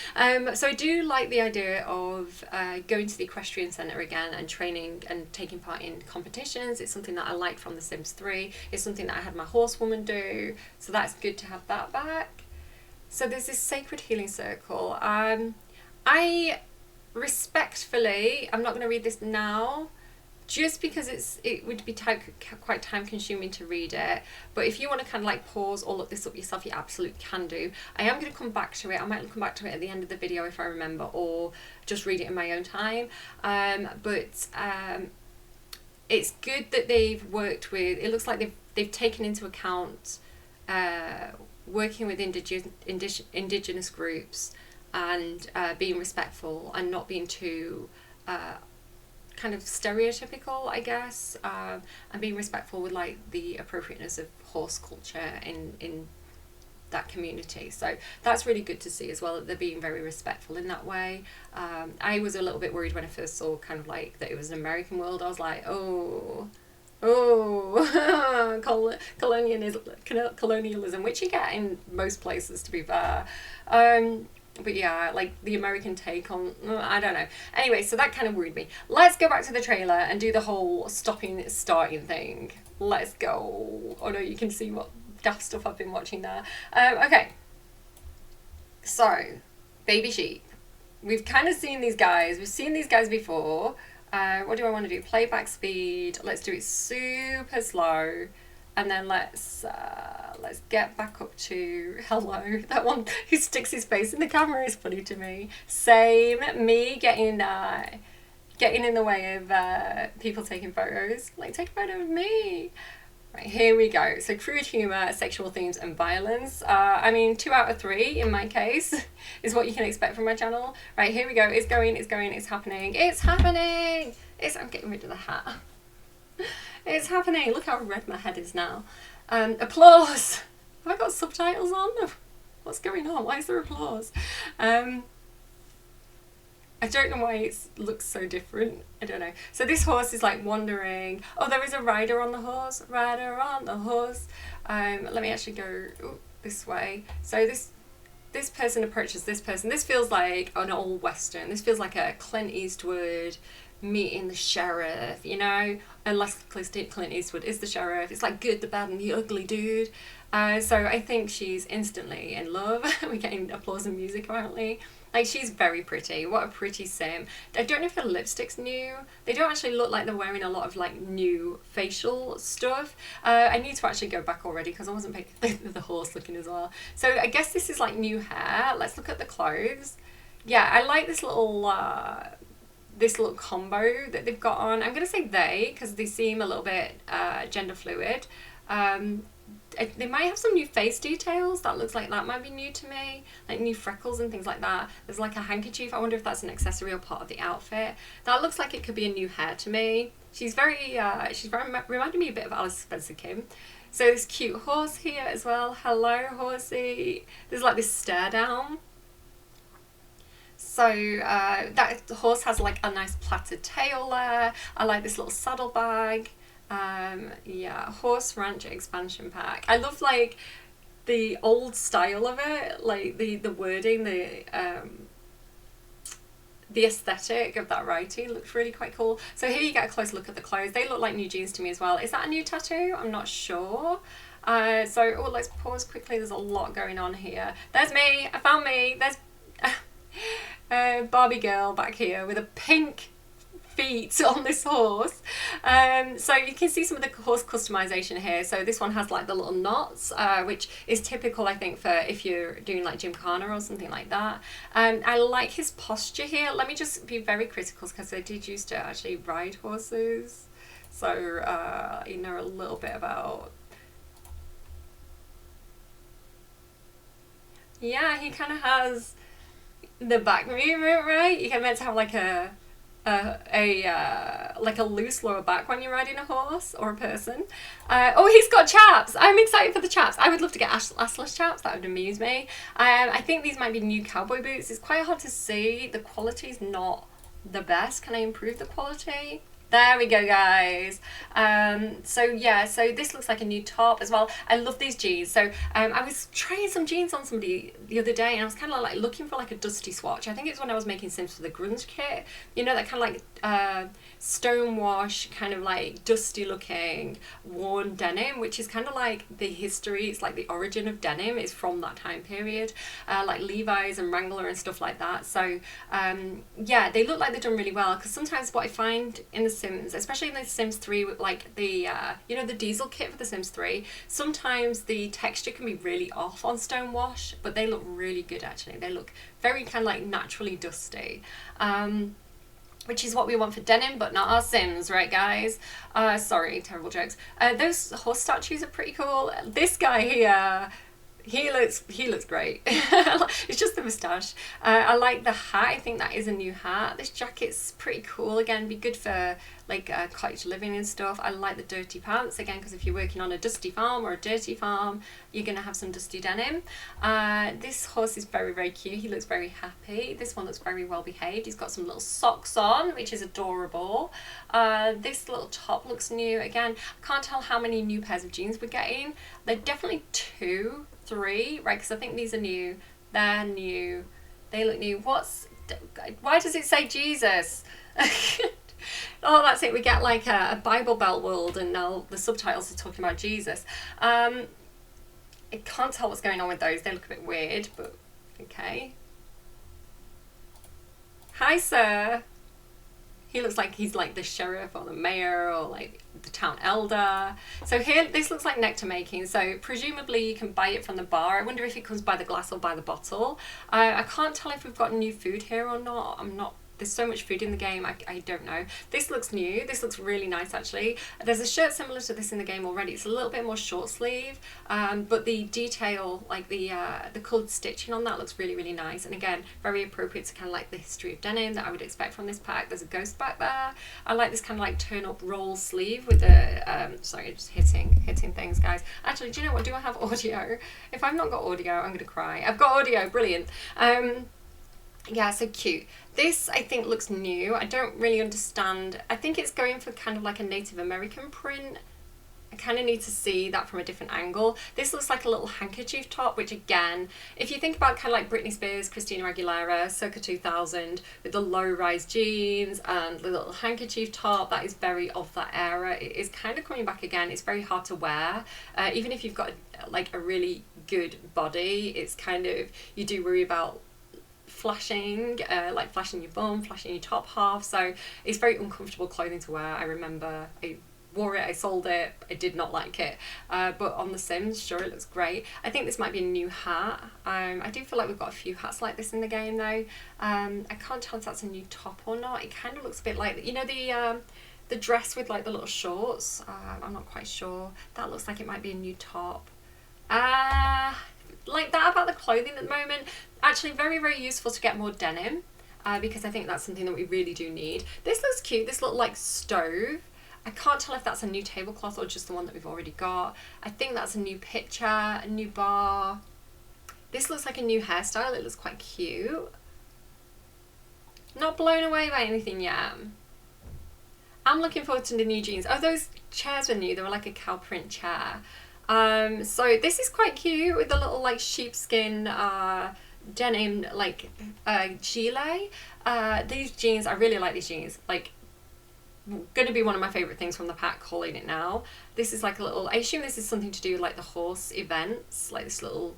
Speaker 1: So I do like the idea of going to the Equestrian Centre again and training and taking part in competitions. It's something that I liked from The Sims 3. It's something that I had my horsewoman do. So that's good to have that back. So there's this Sacred Healing Circle. I respectfully, I'm not going to read this now, just because it would be quite time consuming to read it. But if you want to kind of like pause or look this up yourself, you absolutely can do. I am going to come back to it. I might come back to it at the end of the video if I remember, or just read it in my own time. But it's good that they've worked with, it looks like they've taken into account working with indigenous groups and being respectful and not being too kind of stereotypical, I guess, and being respectful with like the appropriateness of horse culture in that community. So that's really good to see as well, that they're being very respectful in that way. I was a little bit worried when I first saw kind of like that it was an American World. I was like, oh, colonialism, which you get in most places, to be fair. But yeah, like the American take on, I don't know. Anyway, so that kind of worried me. Let's go back to the trailer and do the whole starting thing. Let's go. Oh no, you can see what daft stuff I've been watching there. Okay. So, Baby Sheep. We've kind of seen these guys. We've seen these guys before. What do I want to do? Playback speed. Let's do it super slow. And then let's get back up to hello. That one who sticks his face in the camera is funny to me. Same, me getting in the way of people taking photos. Like, take a photo of me. Right, here we go. So crude humour, sexual themes and violence. I mean, 2 out of 3 in my case is what you can expect from my channel. Right, here we go. It's going, it's happening. It's happening! I'm getting rid of the hat. It's happening. Look how red my head is now. Applause. Have I got subtitles on? What's going on? Why is there applause? I don't know why it looks so different. I don't know. So this horse is like wandering. Oh, there is a rider on the horse. Rider on the horse. Let me actually go this way. So this person approaches this person. This feels like an old Western. This feels like a Clint Eastwood meeting the sheriff, you know? Unless Clint Eastwood is the sheriff. It's like Good, the Bad and the Ugly dude. So I think she's instantly in love. We're getting applause and music apparently. Like, she's very pretty. What a pretty sim. I don't know if her lipstick's new. They don't actually look like they're wearing a lot of like new facial stuff. I need to actually go back already because I wasn't paying the horse looking as well. So I guess this is like new hair. Let's look at the clothes. Yeah, I like this little combo that they've got on. I'm gonna say they because they seem a little bit gender fluid. They might have some new face details. That looks like that might be new to me, like new freckles and things like that. There's like a handkerchief. I wonder if that's an accessory or part of the outfit. That looks like it could be a new hair to me. She's very reminding me a bit of Alice Spencer Kim. So this cute horse here as well. Hello, horsey. There's like this stare down. So that the horse has like a nice plaited tail there. I like this little saddlebag. Yeah, Horse Ranch expansion pack. I love like the old style of it, like the wording, the aesthetic of that writing looks really quite cool. So here you get a close look at the clothes. They look like new jeans to me as well. Is that a new tattoo? I'm not sure. So let's pause quickly. There's a lot going on here. There's me. I found me. There's Barbie girl back here with a pink feet on this horse. So you can see some of the horse customization here. So this one has like the little knots, which is typical, I think, for if you're doing like Gymkhana or something like that. I like his posture here. Let me just be very critical because I did used to actually ride horses, so you know a little bit about. Yeah, he kind of has the back movement, right? You can meant to have like a loose lower back when you're riding a horse or a person. Oh, he's got chaps. I'm excited for the chaps. I would love to get assless chaps. That would amuse me. I think these might be new cowboy boots. It's quite hard to see. The quality's not the best. Can I improve the quality? There we go, guys. So yeah, so this looks like a new top as well. I love these jeans. So I was trying some jeans on somebody the other day and I was kind of like looking for like a dusty swatch. I think it's when I was making Sims for the grunge kit. You know, that kind of like stonewash, kind of like dusty looking worn denim, which is kind of like the history. It's like the origin of denim is from that time period, like Levi's and Wrangler and stuff like that. So yeah, they look like they've done really well, because sometimes what I find in the Sims, especially in the Sims 3, with like the you know, the diesel kit for the Sims 3, sometimes the texture can be really off on stonewash, but they look really good actually. They look very kind of like naturally dusty, which is what we want for denim, but not our Sims, right guys? Sorry, terrible jokes. Those horse statues are pretty cool. This guy here, He looks great. It's just the moustache. I like the hat. I think that is a new hat. This jacket's pretty cool. Again, be good for like cottage living and stuff. I like the dirty pants again, because if you're working on a dusty farm or a dirty farm, you're gonna have some dusty denim. This horse is very, very cute. He looks very happy. This one looks very well behaved. He's got some little socks on, which is adorable. This little top looks new. Again, I can't tell how many new pairs of jeans we're getting. They're definitely 2, 3, right? Because I think these are new. They're new. They look new. Why does it say Jesus? Oh, that's it. We get like a Bible Belt world, and now the subtitles are talking about Jesus. I can't tell what's going on with those. They look a bit weird, but okay. Hi, sir. He looks like he's like the sheriff or the mayor or like the town elder. So here, this looks like nectar making. So presumably you can buy it from the bar. I wonder if it comes by the glass or by the bottle. I can't tell if we've got new food here or not. There's so much food in the game, I don't know. This looks new. This looks really nice, actually. There's a shirt similar to this in the game already. It's a little bit more short sleeve, but the detail, like the coloured stitching on that looks really, really nice. And again, very appropriate to kind of like the history of denim that I would expect from this pack. There's a ghost back there. I like this kind of like turn up roll sleeve with the, sorry, just hitting things, guys. Actually, do you know what? Do I have audio? If I've not got audio, I'm going to cry. I've got audio, brilliant. Yeah, so cute. This, I think, looks new. I don't really understand. I think it's going for kind of like a Native American print. I kind of need to see that from a different angle. This looks like a little handkerchief top, which again, if you think about kind of like Britney Spears, Christina Aguilera, circa 2000, with the low-rise jeans and the little handkerchief top, that is very of that era. It is kind of coming back again. It's very hard to wear. Even if you've got like a really good body, it's kind of, you do worry about flashing, like flashing your bum, flashing your top half, so it's very uncomfortable clothing to wear. I remember I wore it, I sold it, I did not like it, but on The Sims, sure, it looks great. I think this might be a new hat. I do feel like we've got a few hats like this in the game though. I can't tell if that's a new top or not. It kind of looks a bit like, you know, the dress with like the little shorts. I'm not quite sure. That looks like it might be a new top. Like that about the clothing at the moment. Actually, very, very useful to get more denim, because I think that's something that we really do need. This looks cute. This little like stove. I can't tell if that's a new tablecloth or just the one that we've already got. I think that's a new picture, a new bar. This looks like a new hairstyle. It looks quite cute. Not blown away by anything yet. I'm looking forward to the new jeans. Oh, those chairs were new. They were like a cow print chair. So this is quite cute with the little like sheepskin denim like gilet. These jeans, I really like these jeans. Like, gonna be one of my favorite things from the pack, calling it now. This is like a little, I assume this is something to do with like the horse events, like this little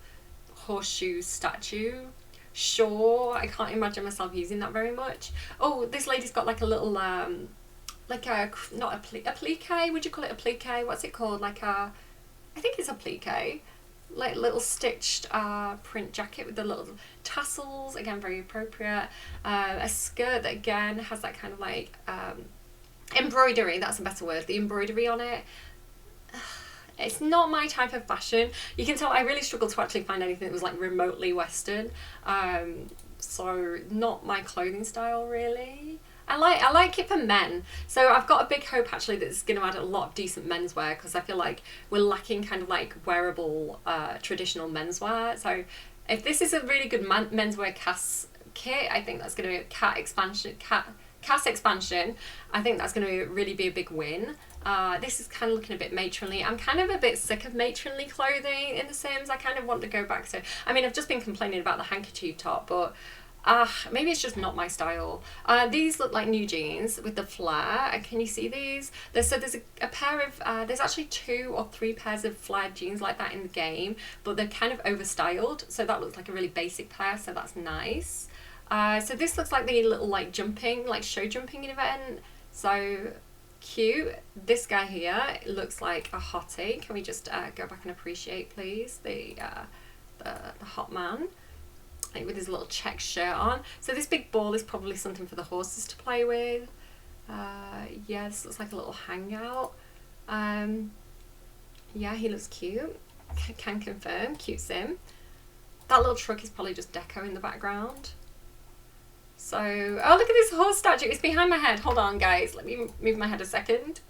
Speaker 1: horseshoe statue. Sure, I can't imagine myself using that very much. Oh, this lady's got like a little like a, not a applique, would you call it applique? What's it called? Like a, I think it's applique, like little stitched print jacket with the little tassels, again very appropriate. A skirt that again has that kind of like embroidery, that's a better word, the embroidery on it. It's not my type of fashion. You can tell I really struggled to actually find anything that was like remotely Western. So not my clothing style really. I like it for men. So I've got a big hope actually that it's going to add a lot of decent menswear, because I feel like we're lacking kind of like wearable traditional menswear. So if this is a really good menswear CAS kit, I think that's going to be a CAS expansion. I think that's going to really be a big win. This is kind of looking a bit matronly. I'm kind of a bit sick of matronly clothing in The Sims. I kind of want to go back to, I mean, I've just been complaining about the handkerchief top, but maybe it's just not my style. These look like new jeans with the flare. Can you see these? There's a pair of, there's actually 2 or 3 pairs of flared jeans like that in the game, but they're kind of overstyled. So that looks like a really basic pair, so that's nice. So this looks like the little like jumping, like show jumping event. So cute. This guy here looks like a hottie. Can we just go back and appreciate, please, the hot man, like with his little check shirt on. So this big ball is probably something for the horses to play with. Yeah, this looks like a little hangout. Yeah, he looks cute. can confirm. Cute sim. That little truck is probably just deco in the background. So, oh, look at this horse statue. It's behind my head. Hold on, guys. Let me move my head a second.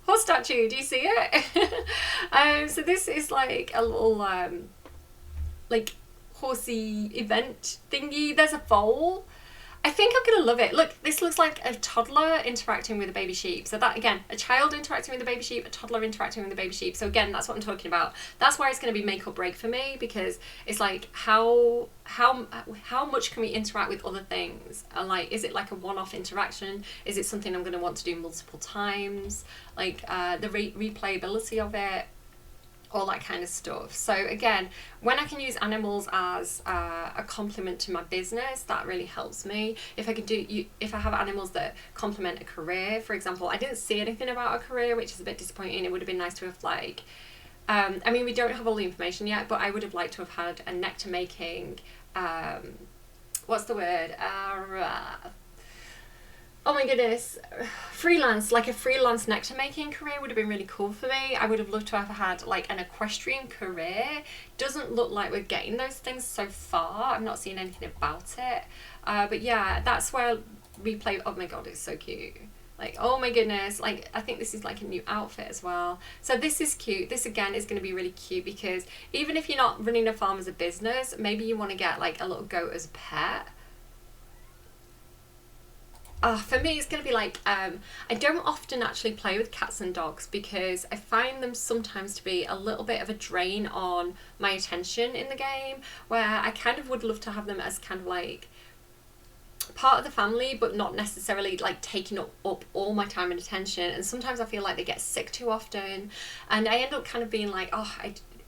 Speaker 1: Horse statue. Do you see it? So this is like a little, like, horsey event thingy. There's a foal. I think I'm gonna love it. Look, this looks like a toddler interacting with a baby sheep. So that, again, a child interacting with a baby sheep, a toddler interacting with a baby sheep. So again, that's what I'm talking about. That's why it's gonna be make or break for me, because it's like how much can we interact with other things? And like, is it like a one-off interaction? Is it something I'm gonna want to do multiple times? Like the replayability of it, all that kind of stuff. So again, when I can use animals as a complement to my business, that really helps me. If I can if I have animals that complement a career, for example, I didn't see anything about a career, which is a bit disappointing. It would have been nice to have like, I mean, we don't have all the information yet, but I would have liked to have had a nectar making, what's the word? Oh my goodness, freelance, like a freelance nectar making career would have been really cool for me. I would have loved to have had like an equestrian career. Doesn't look like we're getting those things so far. I've not seen anything about it. But yeah, that's where replay, oh my god, it's so cute. Like, oh my goodness, like I think this is like a new outfit as well. So this is cute. This again is going to be really cute, because even if you're not running a farm as a business, maybe you want to get like a little goat as a pet. For me, it's going to be like, I don't often actually play with cats and dogs, because I find them sometimes to be a little bit of a drain on my attention in the game, where I kind of would love to have them as kind of like part of the family, but not necessarily like taking up all my time and attention. And sometimes I feel like they get sick too often, and I end up kind of being like, oh,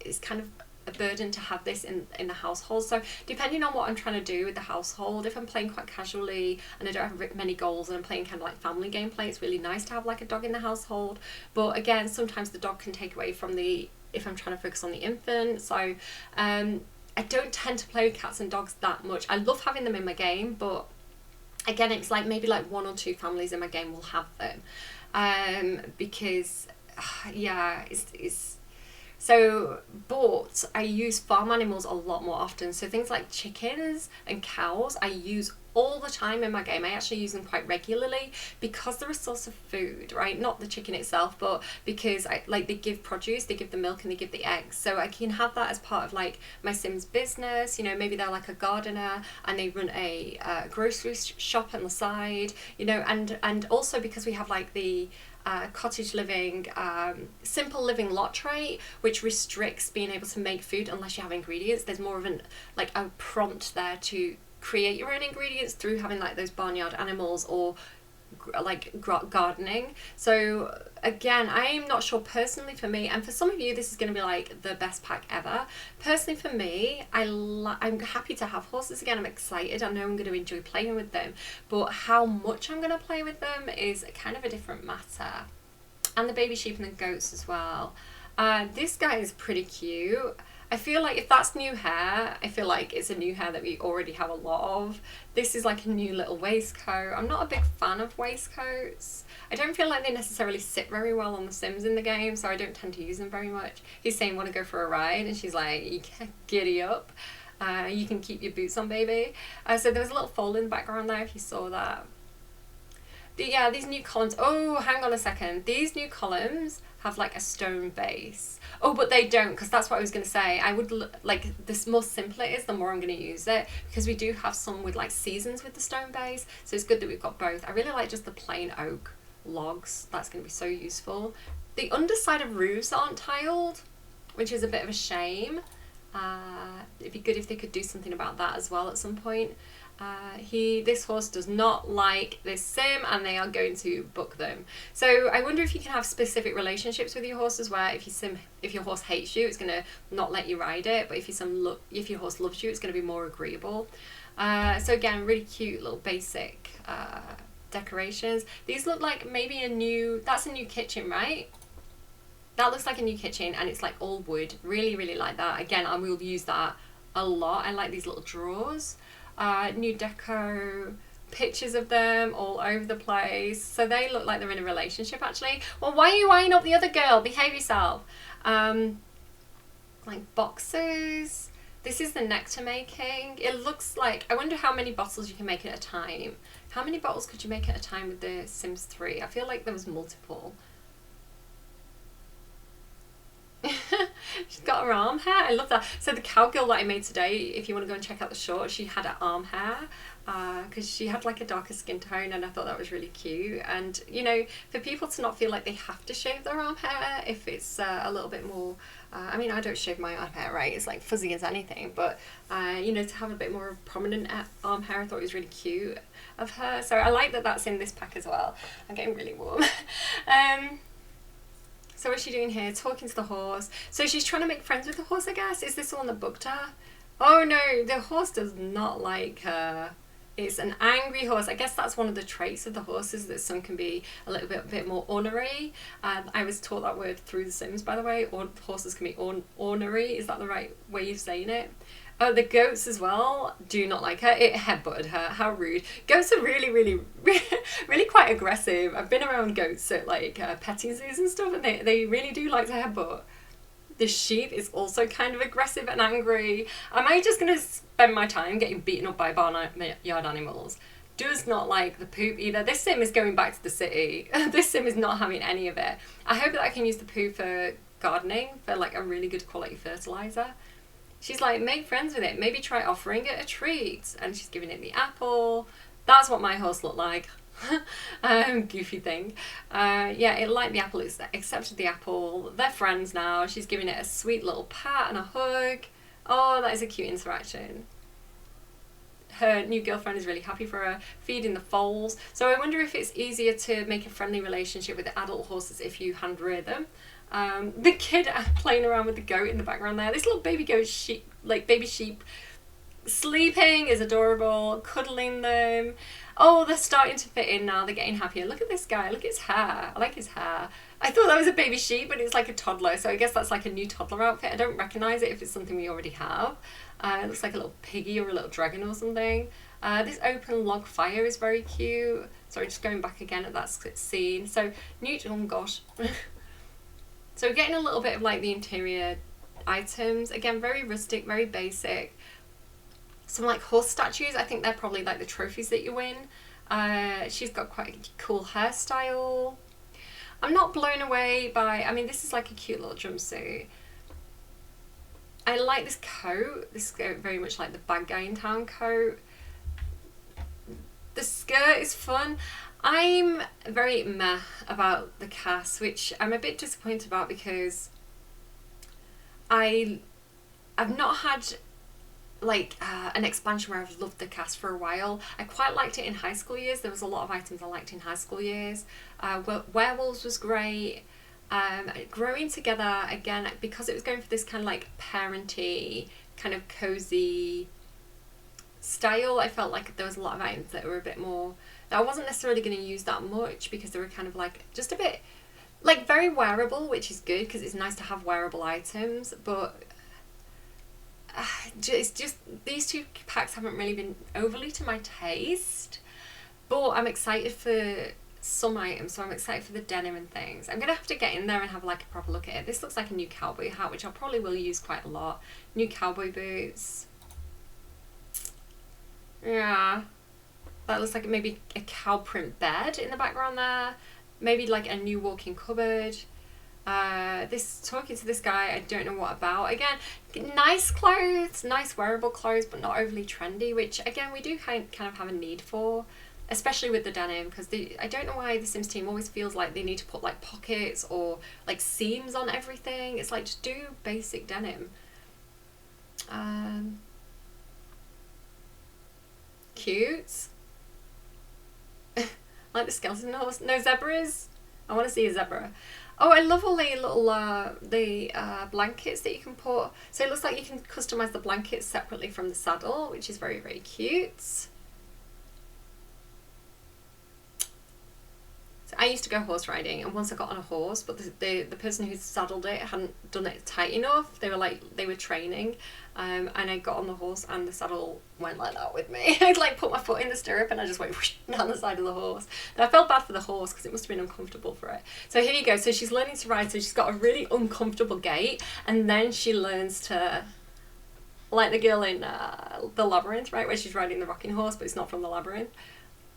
Speaker 1: it's kind of a burden to have this in the household. So depending on what I'm trying to do with the household, if I'm playing quite casually and I don't have many goals and I'm playing kind of like family gameplay, it's really nice to have like a dog in the household. But again, sometimes the dog can take away from if I'm trying to focus on the infant. So I don't tend to play with cats and dogs that much. I love having them in my game, but again, it's like maybe like 1 or 2 families in my game will have them, because yeah, it's so, but I use farm animals a lot more often. So things like chickens and cows, I use all the time in my game. I actually use them quite regularly, because they're a source of food, right? Not the chicken itself, but because they give produce, they give the milk and they give the eggs. So I can have that as part of like my Sims business. You know, maybe they're like a gardener and they run a grocery shop on the side, you know, and also because we have like the cottage living, simple living lot trait, which restricts being able to make food unless you have ingredients. There's more of a prompt there to create your own ingredients through having like those barnyard animals or like gardening. So again, I'm not sure personally for me, and for some of you this is going to be like the best pack ever. Personally for me, I'm happy to have horses again. I'm excited. I know I'm going to enjoy playing with them, but how much I'm going to play with them is kind of a different matter. And the baby sheep and the goats as well. This guy is pretty cute. I feel like if that's new hair, I feel like it's a new hair that we already have a lot of. This is like a new little waistcoat. I'm not a big fan of waistcoats. I don't feel like they necessarily sit very well on the Sims in the game, so I don't tend to use them very much. He's saying, want to go for a ride? And she's like, you can giddy up. You can keep your boots on, baby. So there was a little fold in the background there, if you saw that. Yeah, these new columns. Oh, hang on a second. These new columns have like a stone base. Oh, but they don't, because that's what I was going to say. I would like, the more simple it is, the more I'm going to use it, because we do have some with like seasons with the stone base, so it's good that we've got both. I really like just the plain oak logs. That's going to be so useful. The underside of roofs aren't tiled, which is a bit of a shame. It'd be good if they could do something about that as well at some point. This horse does not like this sim, and they are going to book them. So I wonder if you can have specific relationships with your horses, where if your horse hates you, it's going to not let you ride it, but if your horse loves you, it's going to be more agreeable. So again, really cute little basic decorations. These look like maybe that's a new kitchen, right? That looks like a new kitchen, and it's like all wood. Really, really like that. Again, I will use that a lot. I like these little drawers. New deco pictures of them all over the place. So they look like they're in a relationship actually. Well, why are you eyeing up the other girl? Behave yourself. Like boxes. This is the nectar making. It looks like, I wonder how many bottles you can make at a time. How many bottles could you make at a time with the Sims 3? I feel like there was multiple. She's got her arm hair. I love that. So the cowgirl that I made today, if you want to go and check out the short, she had her arm hair because she had like a darker skin tone, and I thought that was really cute. And you know, for people to not feel like they have to shave their arm hair if it's a little bit more I mean, I don't shave my arm hair, right? It's like fuzzy as anything, but you know, to have a bit more prominent arm hair, I thought it was really cute of her. So I like that that's in this pack as well. I'm getting really warm. So what's she doing here? Talking to the horse. So she's trying to make friends with the horse, I guess. Is this the one that bugged her? Oh no, the horse does not like her. It's an angry horse. I guess that's one of the traits of the horses, that some can be a little bit more ornery. I was taught that word through The Sims, by the way. Horses can be ornery. Is that the right way of saying it? Oh, the goats as well do not like her. It headbutted her. How rude. Goats are really, really, really quite aggressive. I've been around goats at like petting zoos and stuff, and they really do like to headbutt. The sheep is also kind of aggressive and angry. Am I just going to spend my time getting beaten up by barnyard animals? Does not like the poop either. This sim is going back to the city. This sim is not having any of it. I hope that I can use the poo for gardening, for like a really good quality fertilizer. She's like, make friends with it. Maybe try offering it a treat. And she's giving it the apple. That's what my horse looked like. Goofy thing. Yeah, it liked the apple. It's accepted the apple. They're friends now. She's giving it a sweet little pat and a hug. Oh, that is a cute interaction. Her new girlfriend is really happy for her, feeding the foals. So I wonder if it's easier to make a friendly relationship with the adult horses if you hand rear them. The kid playing around with the goat in the background there. This little baby goat sheep, like baby sheep, sleeping is adorable, cuddling them. Oh, they're starting to fit in now. They're getting happier. Look at this guy. Look at his hair. I like his hair. I thought that was a baby sheep, but it's like a toddler. So I guess that's like a new toddler outfit. I don't recognise it if it's something we already have. It looks like a little piggy or a little dragon or something. This open log fire is very cute. Sorry, just going back again at that scene. So, oh gosh. So we're getting a little bit of like the interior items. Again, very rustic, very basic. Some like horse statues. I think they're probably like the trophies that you win. She's got quite a cool hairstyle. I'm not blown away by, I mean, this is like a cute little jumpsuit. I like this coat. This is very much like the bad guy in town coat. The skirt is fun. I'm very meh about the cast, which I'm a bit disappointed about because I've not had like an expansion where I've loved the cast for a while. I quite liked it in high school years. There was a lot of items I liked in high school years. Werewolves was great. Growing Together, again, because it was going for this kind of like parenty, kind of cozy style, I felt like there was a lot of items that were a bit more, that I wasn't necessarily going to use that much because they were kind of like just a bit like very wearable, which is good because it's nice to have wearable items, but it's just these two packs haven't really been overly to my taste. But I'm excited for some items, so I'm excited for the denim and things. I'm gonna have to get in there and have like a proper look at it. This looks like a new cowboy hat, which I probably will use quite a lot. New cowboy boots. Yeah, that looks like maybe a cow print bed in the background there. Maybe like a new walk-in cupboard. This talking to this guy, I don't know what about. Again, nice clothes, nice wearable clothes, but not overly trendy, which again we do kind of have a need for, especially with the denim, because I don't know why the Sims team always feels like they need to put like pockets or like seams on everything. It's like, just do basic denim. Cute. Like the skeleton horse. No zebras. I want to see a zebra. Oh, I love all the little blankets that you can put. So it looks like you can customize the blankets separately from the saddle, which is very, very cute. So I used to go horse riding, and once I got on a horse, but the person who saddled it hadn't done it tight enough. They were training, And I got on the horse and the saddle went like that with me. I like put my foot in the stirrup and I just went whoosh down the side of the horse. And I felt bad for the horse because it must have been uncomfortable for it. So here you go. So she's learning to ride. So she's got a really uncomfortable gait, and then she learns to, like the girl in the Labyrinth, right, where she's riding the rocking horse, but it's not from the Labyrinth.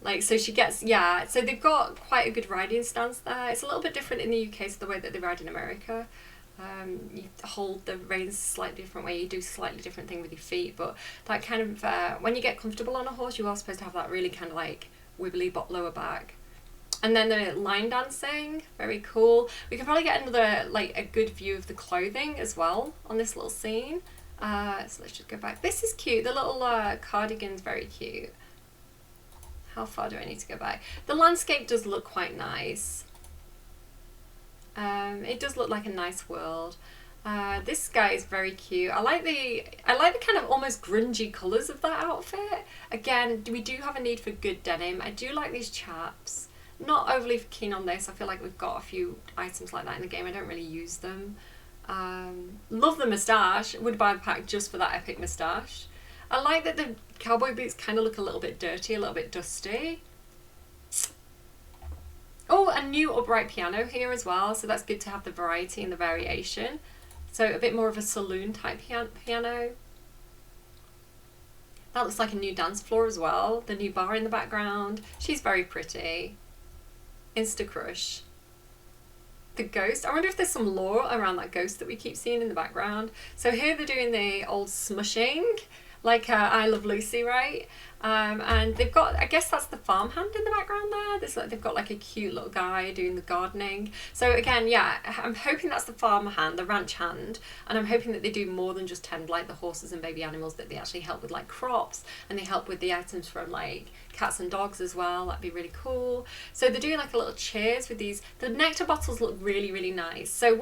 Speaker 1: Like, so she gets, yeah, so they've got quite a good riding stance there. It's a little bit different in the UK to the way that they ride in America. You hold the reins slightly different way, you do slightly different thing with your feet, but that kind of, when you get comfortable on a horse, you are supposed to have that really kind of like wibbly lower back. And then the line dancing, very cool. We can probably get another, like a good view of the clothing as well on this little scene. So let's just go back. This is cute, the little cardigan's very cute. How far do I need to go back? The landscape does look quite nice. It does look like a nice world. This guy is very cute. I like the kind of almost grungy colours of that outfit. Again, we do have a need for good denim. I do like these chaps. Not overly keen on this. I feel like we've got a few items like that in the game. I don't really use them. Love the moustache. Would buy the pack just for that epic moustache. I like that the cowboy boots kind of look a little bit dirty, a little bit dusty. Oh, a new upright piano here as well, so that's good to have the variety and the variation. So a bit more of a saloon type piano. That looks like a new dance floor as well. The new bar in the background. She's very pretty. Insta crush. The ghost. I wonder if there's some lore around that ghost that we keep seeing in the background. So here they're doing the old smushing, like I Love Lucy, right? And they've got, I guess that's the farmhand in the background there. They've got like a cute little guy doing the gardening. So again, yeah, I'm hoping that's the farmhand, the ranch hand, and I'm hoping that they do more than just tend like the horses and baby animals, that they actually help with like crops, and they help with the items from like cats and dogs as well. That'd be really cool. So they're doing like a little cheers with these. The nectar bottles look really, really nice. So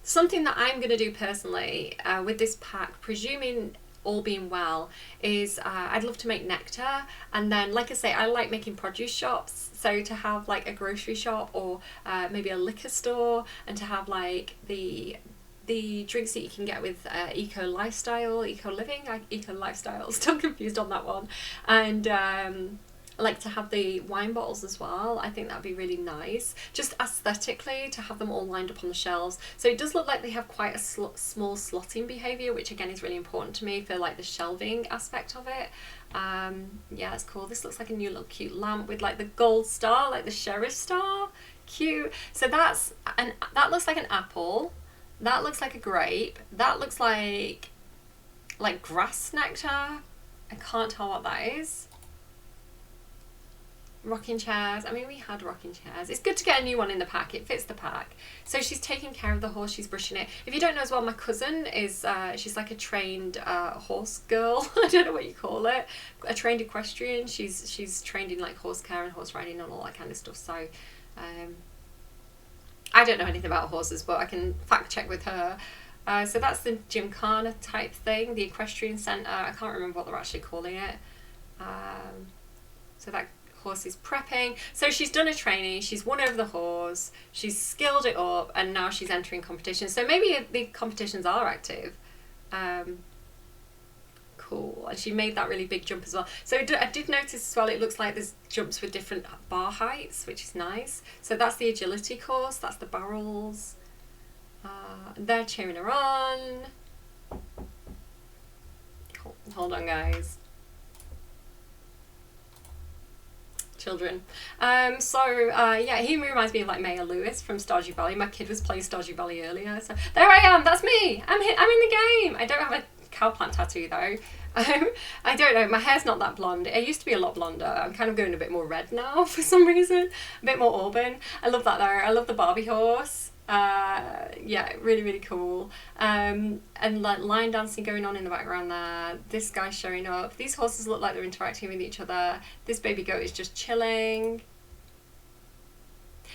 Speaker 1: something that I'm going to do personally with this pack, presuming all being well, is I'd love to make nectar, and then like I say, I like making produce shops, so to have like a grocery shop or maybe a liquor store, and to have like the drinks that you can get with eco lifestyle, eco living, eco lifestyle, still confused on that one, and I like to have the wine bottles as well. I think that'd be really nice, just aesthetically, to have them all lined up on the shelves. So it does look like they have quite a small slotting behaviour, which again is really important to me for like the shelving aspect of it. Yeah, that's cool. This looks like a new little cute lamp with like the gold star, like the sheriff star. Cute. So that looks like an apple. That looks like a grape. That looks like grass nectar. I can't tell what that is. Rocking chairs. I mean, we had rocking chairs. It's good to get a new one in the pack. It fits the pack. So she's taking care of the horse. She's brushing it. If you don't know as well, my cousin is, she's like a trained horse girl. I don't know what you call it. A trained equestrian. She's trained in like horse care and horse riding and all that kind of stuff. So I don't know anything about horses, but I can fact check with her. So that's the Gymkhana type thing, the equestrian centre. I can't remember what they're actually calling it. So that horse is prepping. So she's done a training, she's won over the horse, she's skilled it up, and now she's entering competitions. So maybe the competitions are active. Cool. And she made that really big jump as well. So I did notice as well, it looks like there's jumps with different bar heights, which is nice. So that's the agility course, that's the barrels. They're cheering her on. Hold on, guys. Children. Yeah, he reminds me of like Maya Lewis from Stardew Valley. My kid was playing Stardew Valley earlier, so there I am. That's me. I'm in the game. I don't have a cowplant tattoo though. I don't know. My hair's not that blonde. It used to be a lot blonder. I'm kind of going a bit more red now for some reason. A bit more auburn. I love that though. I love the Barbie horse. Yeah, really, really cool. And like line dancing going on in the background there. This guy's showing up. These horses look like they're interacting with each other. This baby goat is just chilling.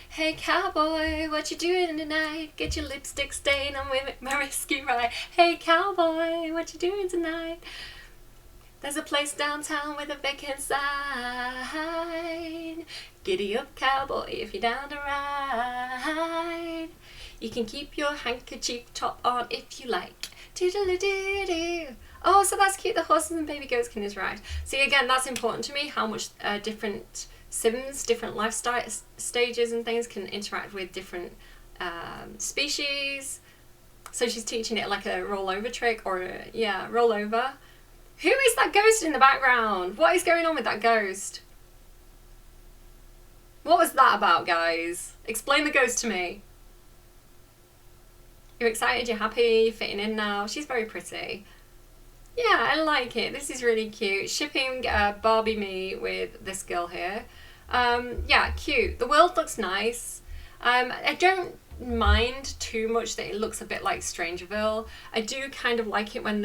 Speaker 1: Hey cowboy, what you doing tonight? Get your lipstick stain on with my rescue ride. Hey cowboy, what you doing tonight? There's a place downtown with a vacant sign. Giddy up cowboy if you're down to ride. You can keep your handkerchief top on if you like. Doodle-doo-doo. Oh, so that's cute. The horses and baby goats can interact. See, again, that's important to me, how much different Sims, different lifestyle stages and things can interact with different species. So she's teaching it like a rollover trick, or rollover. Who is that ghost in the background? What is going on with that ghost? What was that about, guys? Explain the ghost to me. You're excited, you're happy, you're fitting in now. She's very pretty. Yeah, I like it. This is really cute. Shipping Barbie me with this girl here. Yeah, cute. The world looks nice. I don't mind too much that it looks a bit like Strangerville. I do kind of like it when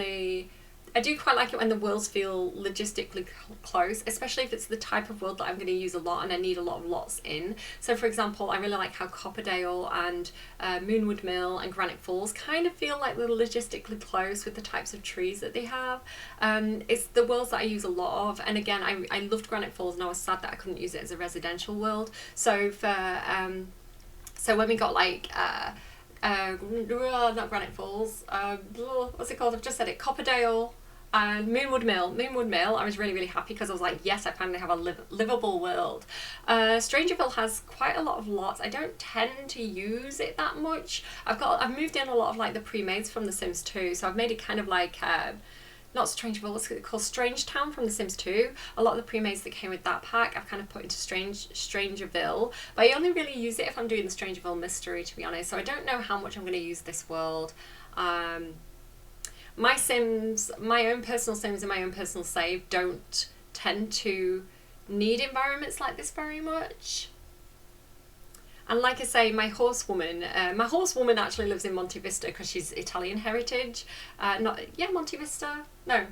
Speaker 1: I do quite like it when the worlds feel logistically close, especially if it's the type of world that I'm going to use a lot and I need a lot of lots in. So for example, I really like how Copperdale and Moonwood Mill and Granite Falls kind of feel like they're logistically close with the types of trees that they have. It's the worlds that I use a lot of, and again, I loved Granite Falls and I was sad that I couldn't use it as a residential world. So so when we got like not Granite Falls, what's it called? I've just said it, Copperdale and Moonwood Mill, I was really, really happy because I was like, yes, I finally have a livable world. Strangerville has quite a lot of lots. I don't tend to use it that much. I've moved in a lot of like the pre-mades from The Sims 2, so I've made it kind of like not Strangeville, what's it called? Strangetown from The Sims 2. A lot of the pre-mades that came with that pack I've kind of put into Strangerville, but I only really use it if I'm doing the Strangerville mystery, to be honest, so I don't know how much I'm going to use this world. My Sims, my own personal Sims and my own personal save don't tend to need environments like this very much. And like I say, my horsewoman actually lives in Monte Vista because she's Italian heritage. Monte Vista? No,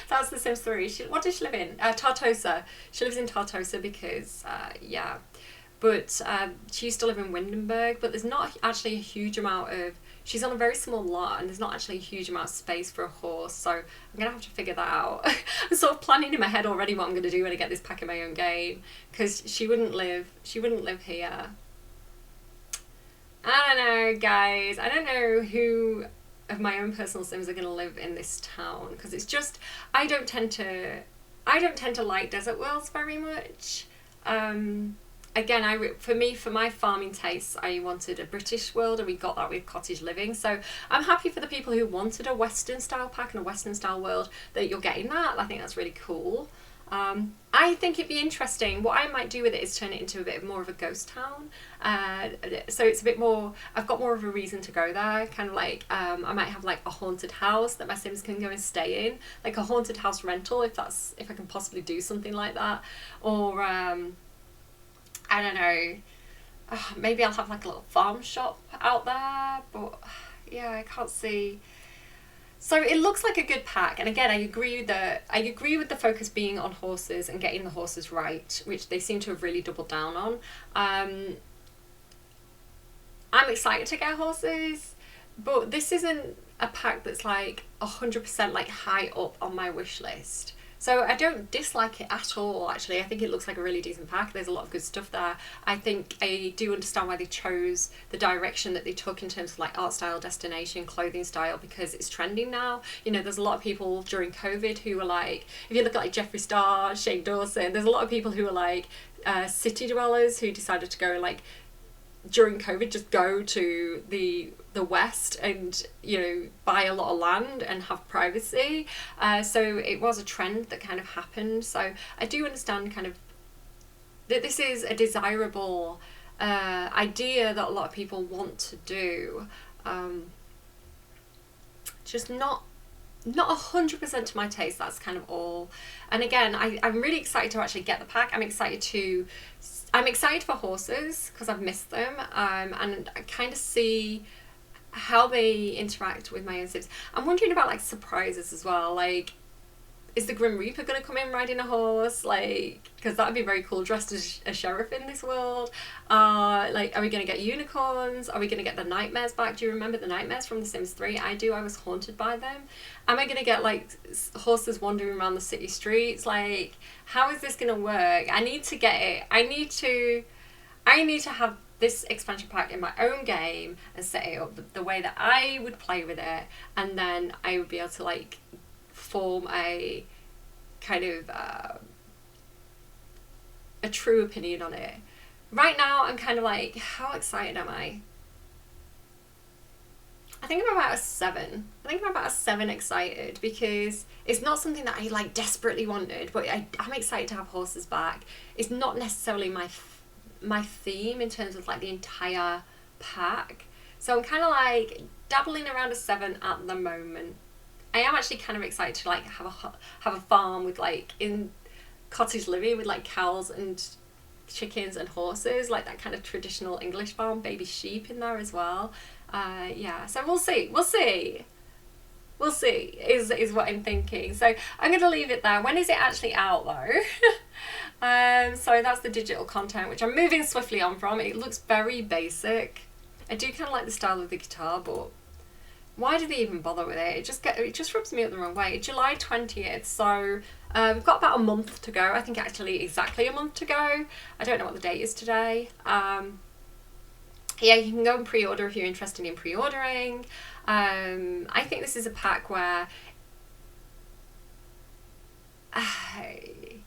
Speaker 1: that's The Sims 3. What does she live in? Tartosa. She lives in Tartosa because, But she used to live in Windenburg, but there's not actually a huge amount of... She's on a very small lot and there's not actually a huge amount of space for a horse, so I'm going to have to figure that out. I'm sort of planning in my head already what I'm going to do when I get this pack in my own game, because she wouldn't live here. I don't know, guys. I don't know who of my own personal Sims are going to live in this town, because it's just... I don't tend to like desert worlds very much. Again, for my farming tastes, I wanted a British world, and we got that with cottage living. So I'm happy for the people who wanted a Western style pack and a Western style world that you're getting that. I think that's really cool. I think it'd be interesting. What I might do with it is turn it into a bit more of a ghost town. So it's a bit more, I've got more of a reason to go there. Kind of like, I might have like a haunted house that my Sims can go and stay in. Like a haunted house rental, if I can possibly do something like that. Or, I don't know, maybe I'll have like a little farm shop out there, but yeah, I can't see. So it looks like a good pack, and again, I agree with the focus being on horses and getting the horses right, which they seem to have really doubled down on. I'm excited to get horses, but this isn't a pack that's like 100% like high up on my wish list. So I don't dislike it at all, actually. I think it looks like a really decent pack. There's a lot of good stuff there. I think I do understand why they chose the direction that they took in terms of like art style, destination, clothing style, because it's trending now. You know, there's a lot of people during COVID who were like, if you look at like Jeffree Star, Shane Dawson, there's a lot of people who are like city dwellers who decided to go like, during COVID, just go to the West and, you know, buy a lot of land and have privacy. So it was a trend that kind of happened. So I do understand kind of that this is a desirable idea that a lot of people want to do. Just not 100% to my taste. That's kind of all. And again, I'm really excited to actually get the pack. I'm excited for horses because I've missed them, and I kind of see how they interact with my own Sims. I'm wondering about like surprises as well. Like, is the Grim Reaper going to come in riding a horse? Like, because that would be very cool, dressed as a sheriff in this world. Like, are we going to get unicorns? Are we going to get the nightmares back? Do you remember the nightmares from The Sims 3? I do. I was haunted by them. Am I going to get like horses wandering around the city streets? Like, how is this going to work? I need to get it. I need to have this expansion pack in my own game and set it up the way that I would play with it, and then I would be able to like form a kind of a true opinion on it. Right now I'm kind of like, how excited am I? I think I'm about a 7. I think I'm about a 7 excited, because it's not something that I like desperately wanted, but I'm excited to have horses back. It's not necessarily my theme in terms of like the entire pack. So I'm kind of like dabbling around a 7 at the moment. I am actually kind of excited to like have a farm with like in cottage living with like cows and chickens and horses, like that kind of traditional English farm, baby sheep in there as well. Yeah, so we'll see is what I'm thinking. So I'm going to leave it there. When is it actually out though? So that's the digital content, which I'm moving swiftly on from. It looks very basic. I do kind of like the style of the guitar, but why do they even bother with it? It just rubs me up the wrong way. July 20th, so we've got about a month to go. I think actually exactly a month to go. I don't know what the date is today. Yeah, you can go and pre-order if you're interested in pre-ordering. I think this is a pack where I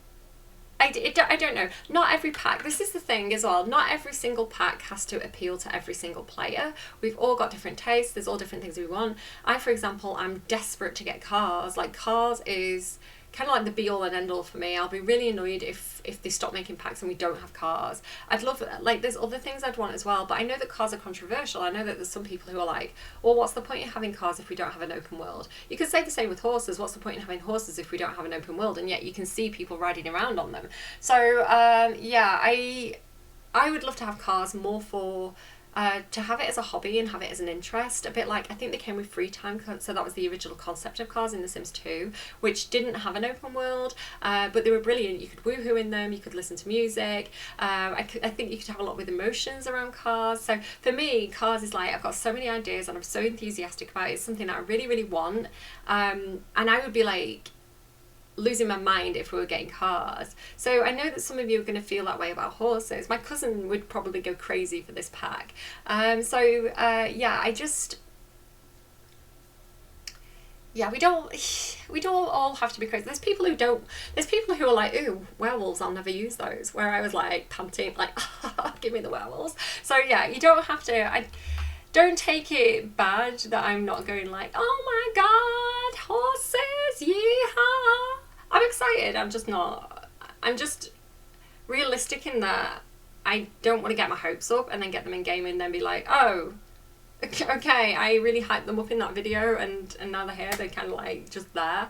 Speaker 1: don't know. Not every pack. This is the thing as well. Not every single pack has to appeal to every single player. We've all got different tastes. There's all different things we want. I, for example, I'm desperate to get cars. Like, cars is kind of like the be all and end all for me. I'll be really annoyed if they stop making packs and we don't have cars. I'd love, like, there's other things I'd want as well, but I know that cars are controversial. I know that there's some people who are like, well, what's the point in having cars if we don't have an open world? You could say the same with horses. What's the point in having horses if we don't have an open world? And yet you can see people riding around on them. So yeah, I would love to have cars more for to have it as a hobby and have it as an interest, a bit like, I think they came with Free Time, so that was the original concept of cars in The Sims 2, which didn't have an open world, but they were brilliant. You could woohoo in them, you could listen to music, I think you could have a lot with emotions around cars. So for me, cars is like, I've got so many ideas and I'm so enthusiastic about it. It's something that I really, really want, and I would be like losing my mind if we were getting cars. So I know that some of you are going to feel that way about horses. My cousin would probably go crazy for this pack. Yeah, we don't all have to be crazy. There's people who are like, ooh, werewolves, I'll never use those, where I was like panting like, give me the werewolves. So yeah, you don't have to. Don't take it bad that I'm not going like, oh my god, horses, yeehaw. I'm excited, I'm just not. I'm just realistic in that I don't want to get my hopes up and then get them in game and then be like, oh, okay, I really hyped them up in that video and now they're here, they're kind of like just there,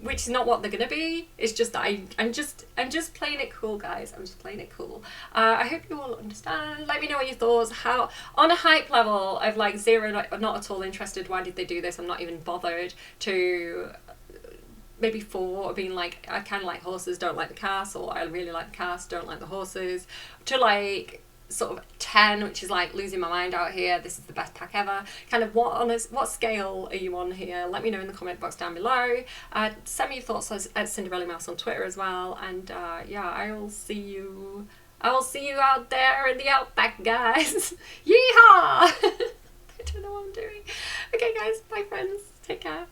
Speaker 1: which is not what they're gonna be. It's just that I'm just playing it cool, guys. I'm just playing it cool. I hope you all understand. Let me know what your thoughts. How, on a hype level of like 0, not at all interested, why did they do this, I'm not even bothered, to maybe 4 being like, I kind of like horses, don't like the cast, or I really like the cast, don't like the horses, to like sort of 10, which is like losing my mind out here, this is the best pack ever. Kind of what scale are you on here? Let me know in the comment box down below. Send me your thoughts at Cinderella Mouse on Twitter as well, and yeah, I will see you out there in the outback, guys. Yeehaw. I don't know what I'm doing. Okay guys, bye friends, take care.